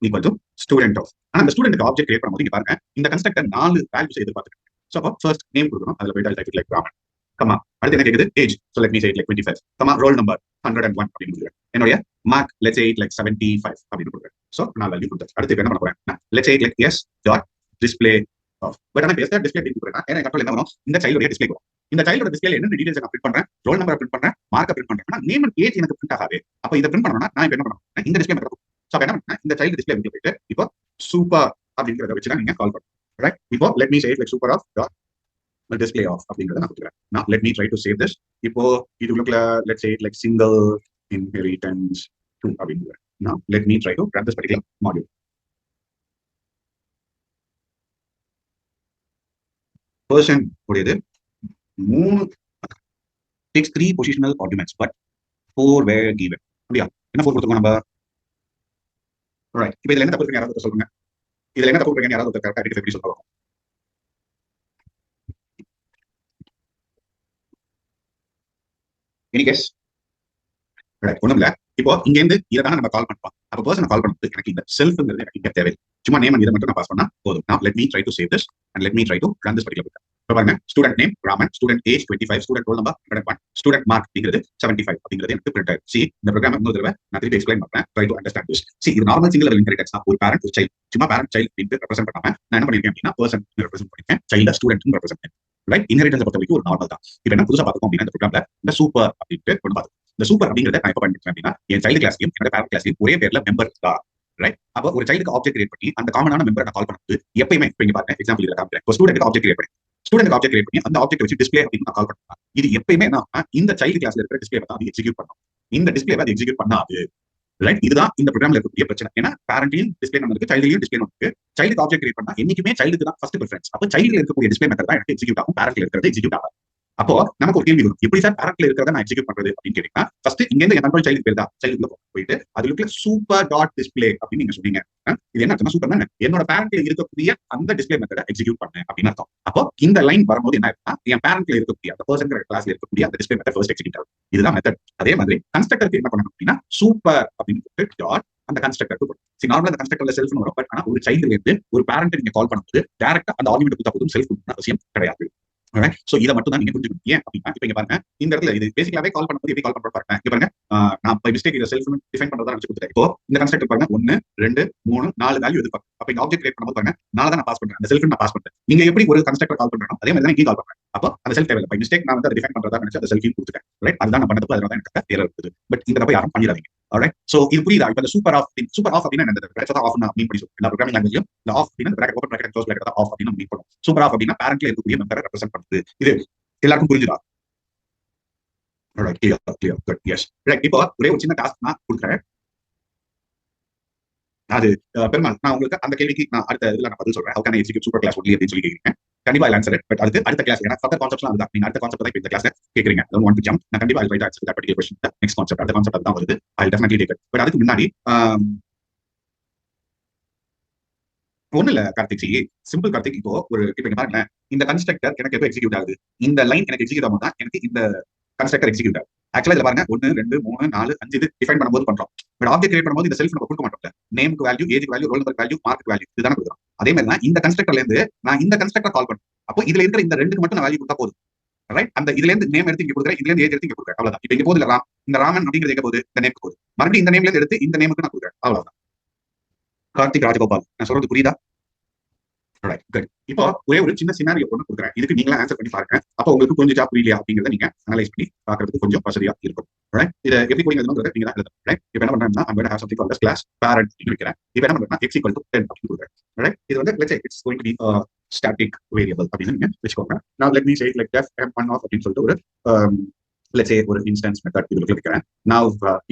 equal to student off. ஆனா அந்த ஸ்டூடெண்ட் ஆப்ஜெக்ட் கிரியேட் பண்ணும்போது இங்க பாருங்க, இந்த கன்ஸ்ட்ரக்டர் 4 வேல்யூஸ் எதிர்பார்த்துருக்கு. ஸோ அப்போ ஃபர்ஸ்ட் நேம் கொடுக்கணும். அதுல போயிட்டு டைப் லைக் ராமன் கமா. அடுத்து என்ன கேக்குது? Age. So let me say it like 25 comma roll number 101 அப்படின்னு கொடுக்குறேன். என்னோட mark let's say it like 75 அப்படின்னு கொடுக்குறேன். சோ நான் வேல்யூ கொடுத்தாச்சு. அடுத்து என்ன பண்ண போறேன்? Let's say it like S dot display off. But ஆனா எஸ் டாட் டிஸ்ப்ளே அப்படின்னு கொடுக்குறேன். ஏன்னா கண்ட்ரோல் என்ன வரும்? இந்த சைல்டோட டிஸ்ப்ளே வரும். இந்த சைல்டோட டிஸ்ப்ளேல என்ன டீடைல்ஸ் நான் பிரிண்ட் பண்றேன்? ரோல் நம்பர் பிரிண்ட் பண்றேன், மார்க் பிரிண்ட் பண்றேன். ஆனா நேம் அண்ட் ஏஜ் எனக்கு பிரிண்ட் ஆகாது. அப்ப இதை பிரிண்ட் பண்ணணும்னா நான் என்ன பண்ணணும்? இந்த டிஸ்ப்ளே மெத்தட். சோ என்ன பண்ணேன்? இந்த சைல்டு டிஸ்ப்ளே போயிட்டு இப்போ சூப்பர் அப்படிங்கறத வச்சு நீங்க கால் பண்ணுங்க. ரைட், இப்போ let me say it like super off dot display off அப்படிங்கறத நான் கொடுக்கிறேன். Now let me try to save this. இப்போ இது உள்ளுக்குள்ள let's say it like single inheritance 2 அப்படிங்கற. Now let me try to run this particular module. Person உடையது 3 takes 3 positional arguments but 4 were given. அப்படியா? என்ன 4 கொடுத்திருக்கோம் நம்ம? ரைட், இப்போ இதுல என்ன தப்பு இருக்குன்னு யாராவது சொல்லுங்க. இதுல என்ன தப்பு இருக்குன்னு யாராவது கரெக்ட்டா ஐடென்டிஃபை பண்ணி சொல்லுங்க. Any guess? ரைட், ஒண்ணும் இல்ல. இப்போ இங்க இருந்து இதை தானே நம்ம கால் பண்ணுவோம். அப்போ பர்சனை கால் பண்ணும்போது எனக்கு இந்த செல்ஃப்ங்கிறது எனக்கு இங்க தேவை. சும்மா நேம் இதை மட்டும் நான் பாஸ் பண்ணா போதும். Now let me try to save this and let me try to run this particular program. இப்போ பாருங்க, student name Raman, student age 25, student roll number 101, student mark அப்படிங்கிறது 75 அப்படிங்கிறது எனக்கு பிரிண்ட் ஆயிடும். சி இந்த ப்ரோக்ராம் இன்னொரு தடவை நான் திருப்பி எக்ஸ்பிளைன் பண்றேன். Try to understand this. C இது நார்மல் சிங்கிள் லெவல் இன்ஹெரிட்டன்ஸ் தான். ஒரு பேரண்ட் ஒரு சைல்ட், சும்மா பேரண்ட் சைல்ட் அப்படின்னு ரெப்ரசென்ட் பண்ணாம நான் என்ன பண்ணிருக்கேன் அப்படின்னா பர்சன் ரெப்ரசென்ட் பண்ணிருக்கேன், சைல்ட் ஸ்டூடெண்ட் ரெப்ரசென்ட் பண்ணேன். ரைட், இன்ஹெரிட்டன்ஸ் பொறுத்த வரைக்கும் ஒரு நார்மல் தான். இப்போ என்ன புதுசா பார்த்துக்கோம் அப்படின்னா இந்த ப்ரோக்ராம்ல இந்த சூப்பர் அப்படின்ட்டு கொண்டு பார்த்து இந்த சூப்பர் அப்படிங்கிறத நான் எப்ப பயன்படுத்துறேன் அப்படின்னா என் சைல்டு கிளாஸ்லயும் என்னோட பேரண்ட் கிளாஸ்லயும் ஒரே பேர்ல மெம்பர் இருக்கா. ரைட், அப்போ ஒரு சைல்டுக்கு ஆப்ஜெக்ட் கிரியேட் பண்ணி அந்த காமனான மெம்பரை நான் கால் பண்ணும்போது எப்பயுமே இப்போ இங்க பாருங்க எக்ஸாம்பிள் இதுல காமிக்கிறேன். இப்போ ஸ்டூடெண்ட் ஆப்ஜெக்ட் கிரியேட் பண்ணி ஸ்டூடெண்ட் ஆப்ஜெக்ட் கிரியேட் பண்ணி அந்த ஆப்ஜெக்ட் வச்சு டிஸ்ப்ளே அப்படின்னு நான் கால் பண்ணுவேன். இது எப்பயுமே நான் இந்த சைல்டு கிளாஸ்ல இருக்கிற டிஸ்ப்ளே தான் எக்ஸிக்யூட் பண்ணும். இந்த டிஸ்ப்ளே அது எக்ஸிக்யூட் பண்ணாது. ரைட், இதுதான் இந்த ப்ரோக்ராம்ல இருக்கக்கூடிய பிரச்சனை. ஏன்னா பேரண்ட்டையும் டிஸ்ப்ளே நமக்கு சைல்டையும் டிஸ்ப்ளே நமக்கு சைல்டுக்கு ஆப்ஜெக்ட் கிரியேட் பண்ணா என்னைக்குமே சைல்டுக்கு தான் ஃபர்ஸ்ட் ப்ரிஃபரன்ஸ். அப்போ சைல்டுல இருக்கக்கூடிய டிஸ்ப்ளே மெத்தட் தான் எனக்கு எக்ஸிக்யூட் ஆகும், பேரண்ட்ல இருக்கிறது எக்ஸிக்யூட் ஆகும். அப்போ நமக்கு ஒரு கேள்வி வரும், எப்படி சார் பேரண்ட்ல இருக்கிறத நான் எக்ஸிக்யூட் பண்றது அப்படின்னு கேட்டீங்கன்னா ஃபர்ஸ்ட் இங்க இருந்து கண்ட்ரோல் சைல்டு பேர் தான் சைல்டுல போயிட்டு அதுல சூப்பர் டாட் டிஸ்ப்ளே அப்படின்னு நீங்க சொன்னீங்க. இது என்ன அர்த்தம்? சூப்பர் தானே, என்னோட பேரண்ட்ல இருக்கக்கூடிய அந்த டிஸ்ப்ளே மெத்தட எக்ஸிக்யூட் பண்ணேன் அப்படின்னு அர்த்தம். அப்போ இந்த லைன் வரும்போது என்ன ஆகுதுன்னா என் பேரண்ட்ல இருக்கக்கூடிய அந்த பர்சன் கிளாஸ்ல இருக்கக்கூடிய அந்த டிஸ்ப்ளே மெத்தட் ஃபர்ஸ்ட் எக்ஸிக்யூட் ஆகும். இதுதான் மெத்தட். அதே மாதிரி கன்ஸ்ட்ரக்டருக்கு என்ன பண்ணணும் அப்படின்னா சூப்பர் அப்படின்னு போட்டு டாட் அந்த கன்ஸ்ட்ரக்டருக்கு போடும். நார்மலா அந்த கன்ஸ்ட்ரக்டர்ல செல்ஃப்னு வரும். பட் ஆனா ஒரு சைல்டுல இருந்து ஒரு பேரண்ட் நீங்க கால் பண்ணும்போது டைரக்டா அந்த ஆர்குமெண்ட் கொடுத்தா போதும், செல்ஃப் அவசியம் கிடையாது. சோ இதை மட்டும் தான் நீங்க புரிஞ்சுக்கணும். ஏன் அப்படின்னா இப்ப இங்க பாருங்க, இந்த இடத்துல இது பேசிக்கலாவே கால் பண்ணும்போது எப்படி கால் பண்ற பாருங்க. இங்க பாருங்க, நான் பை மிஸ்டேக் இதை செல்ஃப் டிஃபைன் பண்றதா நினைச்சு கொடுத்துட்டேன். இப்போ இந்த கன்ஸ்ட்ரக்டர் பாருங்க 1 2 3 4 வேல்யூ எதிர்பார்க்கும். அப்ப இந்த ஆப்ஜெக்ட் கிரியேட் பண்ணும்போது பாருங்க 4 தான் நான் பாஸ் பண்றேன், அந்த செல்ஃப் நான் பாஸ் பண்றேன். நீங்க எப்படி ஒரு கன்ஸ்ட்ரக்டர் கால் பண்றோம் அதே மாதிரி தான் இங்கே கால் பண்றேன். அப்போ அந்த செல்ஃப் தேவையில்லை. பை மிஸ்டேக் நான் வந்து அதை டிஃபைன் பண்றதா நினைச்சு அந்த செல்ஃபையும் கொடுத்துட்டேன். ரைட், அதுதான் நான் பண்ணது. அதனால தான் எனக்கு எரர் இருக்குது. பட் இந்த தப்பை யாரும் பண்ணிடாதீங்க. ஆல்ரைட், சோ இது புரியுதா? இப்ப இந்த சூப்பர் ஆஃப் அப்படின்னா என்ன? பிரச்சனை ஆஃப் மீன் பண்ணி சொல்லுங்க. எல்லா ப்ரோகிராமிங் லாங்குவேஜ்லயும் இந்த ஆஃப் அப்படின்னா bracket open bracket close bracket off அப்படின்னு மீன் பண்ணுவோம். சூப்பர் ஆஃப் அப்படின்னா பேரண்ட்ல இருக்கக்கூடிய மெம்பரை ரெப்ரசென்ட் பண்ணுது. இது எல்லாருக்கும் புரிஞ்சுதா? Clear good yes right. இப்போ ஒரே ஒரு சின்ன டாஸ்க் நான் கொடுக்குறேன். அது பெருமாள் நான் உங்களுக்கு அந்த கேள்விக்கு நான் அடுத்த இதுல நான் பதில் சொல்றேன். How can I execute super class only அப்படின்னு சொல்லி கேக்குறீங்க. கண்டிப்பா ஐ ஆன்சர் இட். பட் அதுக்கு அடுத்த கிளாஸ் ஏன்னா ஃபர்தர் கான்செப்ட்லாம் அதுதான். நீங்க அடுத்த கான்செப்ட் தான் இந்த கிளாஸ்ல கேக்குறீங்க. Don't want to jump. நான் கண்டிப்பா ஐ try to answer that particular question. Next concept அடுத்த கான்செப்ட் தான் வருது. I definitely take it. But அதுக்கு முன்னாடி ஒண்ணு இல்ல கார்த்திக் ஜி. சிம்பிள் கார்த்திக். இப்போ இங்க பாருங்களேன். இந்த கன்ஸ்ட்ரக்டர் எனக்கு எப்போ எக்ஸிக்யூட் ஆகுது? இந்த லைன் எனக்கு எக்ஸிக்யூட் ஆகும் தான் எனக்கு இந்த கன்ஸ்ட்ரக்டர் எக்ஸிக்யூட் ஆகுது. ஆக்சுவலா இதுல பாருங்க 1 2 3 4 5 இது டிஃபைன் பண்ணும்போது பண்றோம். பட் ஆப்ஜெக்ட் கிரியேட் பண்ணும்போது இந்த செல்ஃப் நம்ம கொடுக்க மாட்டோம். நேமுக்கு வேல்யூ, ஏஜுக்கு value, roll number value, mark value இதுதானே கொடுக்குறோம். அதே மாதிரி தான் இந்த கன்ஸ்ட்ரக்டர்ல இருந்து நான் இந்த கன்ஸ்ட்ரக்டர் கால் பண்றேன். அப்போ இதுல இருக்கிற இந்த ரெண்டுக்கு மட்டும் நான் வேல்யூ கொடுத்தா போதும். ரைட்? அந்த இதுல இருந்து நேம் எடுத்து இங்க கொடுக்குறேன், இதுல இருந்து ஏஜ் எடுத்து இங்க கொடுக்குறேன். அவ்வளவுதான். இப்போ இங்க போகுது இல்ல இந்த ராமன் அப்படிங்கிறது எங்க போகுது? இந்த நேமுக்கு போகுது. மறுபடியும் இந்த நேம்ல இருந்து எடுத்து இந்த நேமுக்கு நான் கொடுக்குறேன். அவ்வளவுதான். கார்த்திக் ராஜகோபால் நான் சொல்றது புரியுதா? இப்போ ஒரே ஒரு சின்ன சினாரியோ ஒன்று கொடுக்குறேன். இதுக்கு நீங்களா ஆன்சர் பண்ணி பாருங்க. அப்போ உங்களுக்கு புரிஞ்சுச்சா புரியலையா அப்படிங்கிறத நீங்க அனலைஸ் பண்ணி பாக்குறதுக்கு கொஞ்சம் வசதியா இருக்கும். இதை எப்படி போய் எழுதணுங்கிறத நீங்க தான் எழுதணும். இப்போ என்ன பண்றேன்னா I'm going to have something called as class parent அப்படின்னு வைக்கிறேன். இப்போ என்ன பண்றேன்னா x equal to 10 அப்படின்னு கொடுக்குறேன். இது வந்து let's say it's going to be a static variable அப்படின்னு நீங்க வச்சுக்கோங்க. Now let me say it like def m1 of அப்படின்னு சொல்லிட்டு ஒரு let's say ஒரு instance method இதுல வைக்கிறேன். Now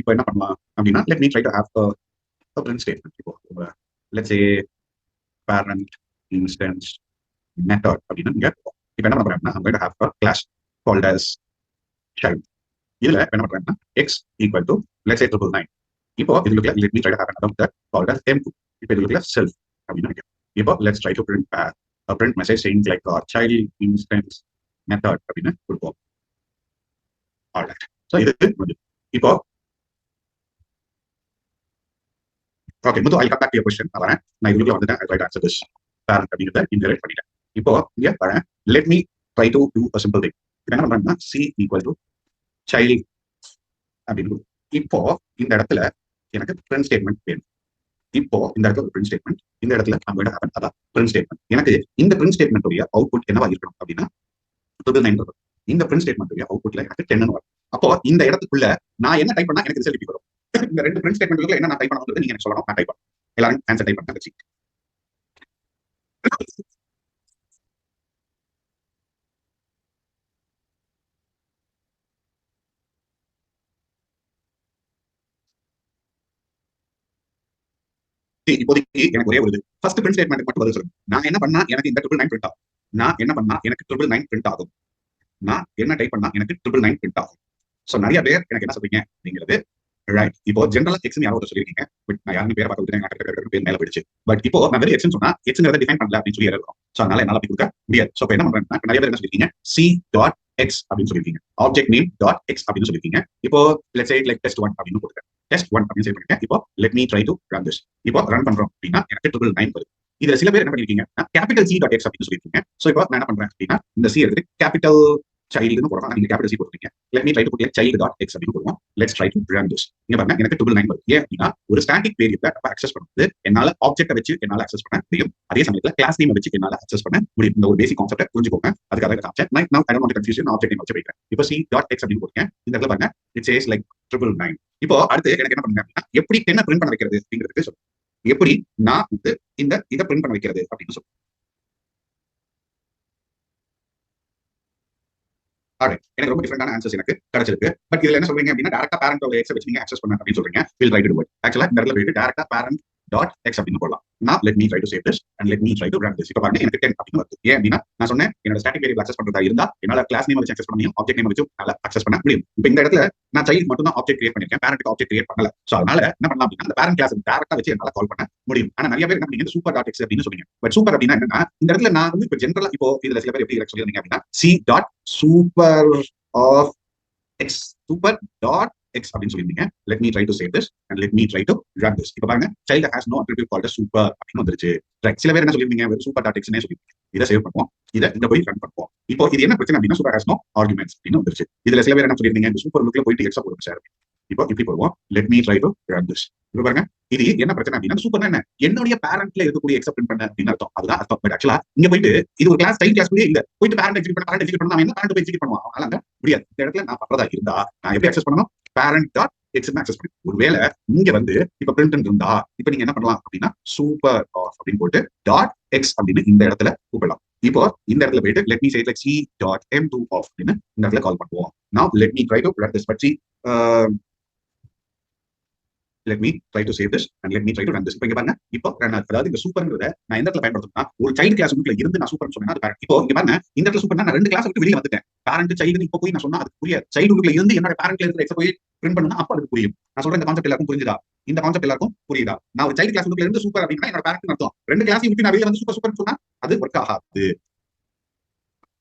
இப்போ என்ன பண்ணலாம் அப்படின்னா let me try to have a print statement. இப்போ let's say parent instance method அப்படின்னா நீங்க இப்போ என்ன பண்றேன்னா I'm going to have a class called as child. இதுல என்ன பண்றேன்னா x equal to let's say 999. இப்போ இதுல let me try to have another method called as m2. இப்போ இதுல self அப்படின்னா இப்போ let's try to print a print message saying like child instance method அப்படின்னா கொடுப்போம். alright. So இது இப்போ okay Muthu I'll come back to your question. நான் இதுல வந்துட்டேன். I try to answer this parent அப்படிங்கறத இன்ஹெரிட் பண்ணிட்டேன். இப்போ இங்க பாருங்க let me try to do a simple thing. என்ன பண்றேன்னா c equal to child அப்படின்னு இப்போ இந்த இடத்துல எனக்கு print statement வேணும். இப்போ இந்த இடத்துல ஒரு print statement இந்த இடத்துல I'm going to have அதான் print statement. எனக்கு இந்த print statement உடைய அவுட்புட் என்னவா இருக்கணும் அப்படின்னா 999 இந்த print statement உடைய அவுட்புட்ல எனக்கு 10 வரும். அப்போ இந்த இடத்துக்குள்ள நான் என்ன டைப் பண்ணா எனக்கு ரிசல்ட் எப்படி வரும்? இந்த ரெண்டு print statementக்குள்ள என்ன நான் டைப் பண்ணணும்ன்றது நீங்க எனக்கு சொல்லணும். நான் டைப் பண்ணேன். எல்லாரும் ஆன்சர் டைப் பண்ணுங்க. இப்போதைக்கு எனக்கு ஒரே ஒரு ஃபர்ஸ்ட் பிரிண்ட் ஸ்டேட்மெண்ட் மட்டும் பதில் சொல்லுங்க. நான் என்ன பண்ணா எனக்கு இந்த 999 பிரிண்ட் ஆகும்? நான் என்ன பண்ணா எனக்கு 999 பிரிண்ட் ஆகும்? நான் என்ன டைப் பண்ணா எனக்கு 999 பிரிண்ட் ஆகும்? சோ நிறைய பேர் எனக்கு என்ன சொல்றீங்க அப்படிங்கிறது ரைட். இப்போ ஜெனரலா எக்ஸ் யாரோ சொல்லிருக்கீங்க. பட் நான் யாரும் பேரை பார்த்து விட்டுறேன். பேர் மேல போயிடுச்சு. பட் இப்போ நான் வெறும் எக்ஸ் சொன்னா எக்ஸ்ங்கிறத டிஃபைன் பண்ணல அப்படின்னு சொல்லி இருக்கும். சோ அதனால என்னால அப்படி கொடுக்க முடியாது. சோ என்ன பண்றேன்னா நிறைய பேர் என்ன சொல்லிருக்கீங்க சி டாட் எக்ஸ் அப்படின்னு சொல்லிருக்கீங்க. ஆப்ஜெக்ட் நேம் டாட் எக்ஸ் அப்படின்னு சொல்லிருக்கீங்க. இப்போ லெட்ஸ் சே லைக் டெஸ்ட் 1 அப்படின்னு கொடுக்குறேன். டெஸ்ட் 1 அப்படின்னு சேவ் பண்ணிருக்கேன். இப்போ let me try to run this. இப்போ ரன் பண்றோம் அப்படின்னா எனக்கு 999 வருது. இதுல சில பேர் என்ன பண்ணிருக்கீங்க கேபிட்டல் சி டாட் எக்ஸ் அப்படின்னு சொல்லிருக்கீங்க. சோ இப்போ நான் என்ன பண்றேன் அப்படின்னா இந்த சி எடுத்து கேபிட்டல் சைல்டுன்னு போடுறோம். நீங்க கேபிட்டல் சி போட்டுருக்கீங்க. Let me try to put child dot X அப்படின்னு போடுவோம். Let's try to run this. இங்க பாருங்க எனக்கு 999 வருது. ஏன் அப்படின்னா ஒரு ஸ்டாட்டிக் வேரியபிளை நம்ம அக்சஸ் பண்ணும்போது என்னால ஆப்ஜெக்ட்டை வச்சு என்னால அக்சஸ் பண்ண முடியும். அதே சமயத்துல கிளாஸ் நேம் வச்சு என்னால அக்சஸ் பண்ண முடியும். இந்த ஒரு பேசிக் கான்செப்டை புரிஞ்சுக்கோங்க. அதுக்காக காமிச்சேன். நான் I don't want to confuse நான் ஆப்ஜெக்ட் நேம் வச்சு வைக்கிறேன். இப்போ சி டாட் எக்ஸ் அப்படின்னு போடுங்க. இந்த இடத்துல பாருங்க இட் சேஸ் லைக் 999. இப்போ அடுத்து எனக்கு என்ன பண்ணுங்க அப்படின்னா எப்படி 10 பிரிண்ட் பண்ண வைக்கிறது அப்படிங்கிறது சொல்லுங்க. எப்படி நான் வந்து இந்த இதை பிரிண்ட் பண்ண வைக்கிறது அப்படின்னு சொல்லுங்க. எனக்கு ரொம்ப டிஃபரெண்டான ஆன்சர்ஸ் எனக்கு கிடைச்சிருக்கு. பட் இதுல என்ன சொல்றீங்க அப்படின்னா டேரக்டா பேரண்ட் எக்ஸ் வச்சு நீங்க அக்சஸ் பண்ண அப்படின்னு சொல்றீங்க. Will try to to it. ஆக்சுவலா இந்த இடத்துல போயிட்டு டேரக்டா பேரண்ட் டாட் எக்ஸ் அப்படின்னு போடலாம். நான் let me try to save this and let me try to run this. இப்போ பாருங்க எனக்கு 10 அப்படின்னு வருது. ஏன் அப்படின்னா நான் சொன்னேன் என்னோட ஸ்டாட்டிக் வேரியபிள் அக்சஸ் பண்றதா இருந்தா என்னால கிளாஸ் நேம் வச்சு அக்சஸ் பண்ண முடியும், ஆப்ஜெக்ட் நேம் வச்சு என்னால அக்சஸ் பண்ண முடியும். இப்போ இந்த இடத்துல நான் சைல்டு மட்டும் தான் ஆப்ஜெக்ட் கிரியேட் பண்ணிருக்கேன், பேரண்ட் ஆப்ஜெக்ட் கிரியேட் பண்ணல. சோ அதனால என்ன பண்ணலாம் அப்படின்னா அந்த பேரண்ட் கிளாஸ் டேரக்டா வச்சு என்னால கால் பண்ண முடியும். ஆனா நிறைய பேர் என்ன பண்ணீங்க சூப்பர் டாட் எக்ஸ் அப்படின்னு சொல்றீங்க. பட் சூப்பர் அப்படின்னா என்னன்னா இந்த இடத்துல நான் வந்து இப்போ ஜெனரலா இப்போ இதுல சில பேர் எப்படி சொல்லிருந்தீங்க அப்படின்னா C dot super of X super dot X அப்படின்னு சொல்லிருந்தீங்க. Let me try to save this and let me try to run this. இப்போ பாருங்க child has no attribute called super அப்படின்னு வந்துருச்சு. சில பேர் என்ன சொல்லிருந்தீங்க சூப்பர் டாட் எக்ஸ்னே சொல்லிருக்கீங்க. இதை சேவ் பண்ணுவோம். இதை இந்த போய் ரன் பண்ணுவோம். இப்போ இது என்ன பிரச்சனை அப்படின்னா சூப்பர் ஹேஸ் நோ ஆர்குமெண்ட்ஸ் அப்படின்னு வந்துருச்சு. இதுல சில பேர் என்ன சொல்லிருந்தீங்க இந்த சூப்பர் லுக்ல போயிட்டு எக்ஸா போடுங்க சார். இப்போ இப்படி போடுவோம். Let me try to run this. இப்போ பாருங்க இது என்ன பிரச்சனை அப்படின்னா சூப்பர் என்ன என்னுடைய பேரண்ட்ல இருக்கக்கூடிய எக்ஸப்ட் பண்ண அப்படின்னு அர்த்தம். அதுதான் அர்த்தம். பட் ஆக்சுவலா இங்க போயிட்டு இது ஒரு கிளாஸ் டைம் கிளாஸ் இல்ல போயிட்டு பேரண்ட் எக்ஸிக்யூட் பண்ணா என்ன பேரண்ட் போய் எக்ஸிக்யூட் பண்ணுவான். அதனால முடியாது. இந்த இடத்துல நான் பண்றதா இருந்தா நான் எப்படி அக்சஸ் பண்ணணும் பேரண்ட் டாட் எக்ஸ் அக்சஸ் பண்ணி ஒருவேளை இங்க வந்து இப்ப பிரிண்ட் இருந்தா இப்ப நீங்க என்ன பண்ணலாம் அப்படின்னா சூப்பர் ஆஃப் அப்படின்னு போட்டு டாட் எக்ஸ் அப்படின்னு இந்த இடத்துல கூப்பிடலாம். இப்போ இந்த இடத்துல போயிட்டு let me say like C dot m2 off அப்படின்னு இந்த இடத்துல கால் பண்ணுவோம். Now let me try to run this. But C let me try to save this and let me try to run this. இப்போ இங்க பாருங்க, இப்போ run ஆகுது. அதாவது இந்த சூப்பர்ங்கறத நான் எந்த இடத்துல பயன்படுத்தணும்னா, ஒரு சைல்டு கிளாஸ் உள்ள இருந்து நான் சூப்பர்னு சொன்னா அது parent. இப்போ இங்க பாருங்க, இந்த இடத்துல சூப்பர்னா நான் ரெண்டு கிளாஸ் விட்டு வெளிய வந்துட்டேன். பேரண்ட் சைல்டு இப்போ போய் நான் சொன்னா அது புரியாது. சைல்டு உள்ள இருந்து என்னோட பேரண்ட்ல இருக்கிற எக்ஸ போய் பிரிண்ட் பண்ணனும், அப்ப அது புரியும். நான் சொல்ற இந்த கான்செப்ட் எல்லாருக்கும் புரியுதா? இந்த கான்செப்ட் எல்லாருக்கும் புரியுதா? நான் ஒரு சைல்டு கிளாஸ் உள்ள இருந்து சூப்பர் அப்படினா என்னோட பேரண்ட் அர்த்தம். ரெண்டு கிளாஸையும் விட்டு நான் வெளிய வந்து சூப்பர் சூப்பர்னு சொன்னா அது வொர்க் ஆகாது.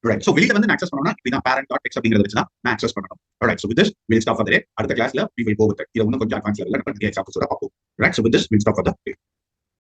Right. So வெளியில வந்து access பண்ணனும்னா இப்படி தான் parent.text அப்படிங்கறத வச்சு தான் நான் access பண்ணனும். Alright. So with this we'll stop for the day. அடுத்த கிளாஸ்ல we will go with it. இத இன்னும் கொஞ்சம் அட்வான்ஸ் லெவல்ல நம்ம எக்ஸாம்பிள்ஸோட பார்ப்போம். Right. So with this we'll stop for the day.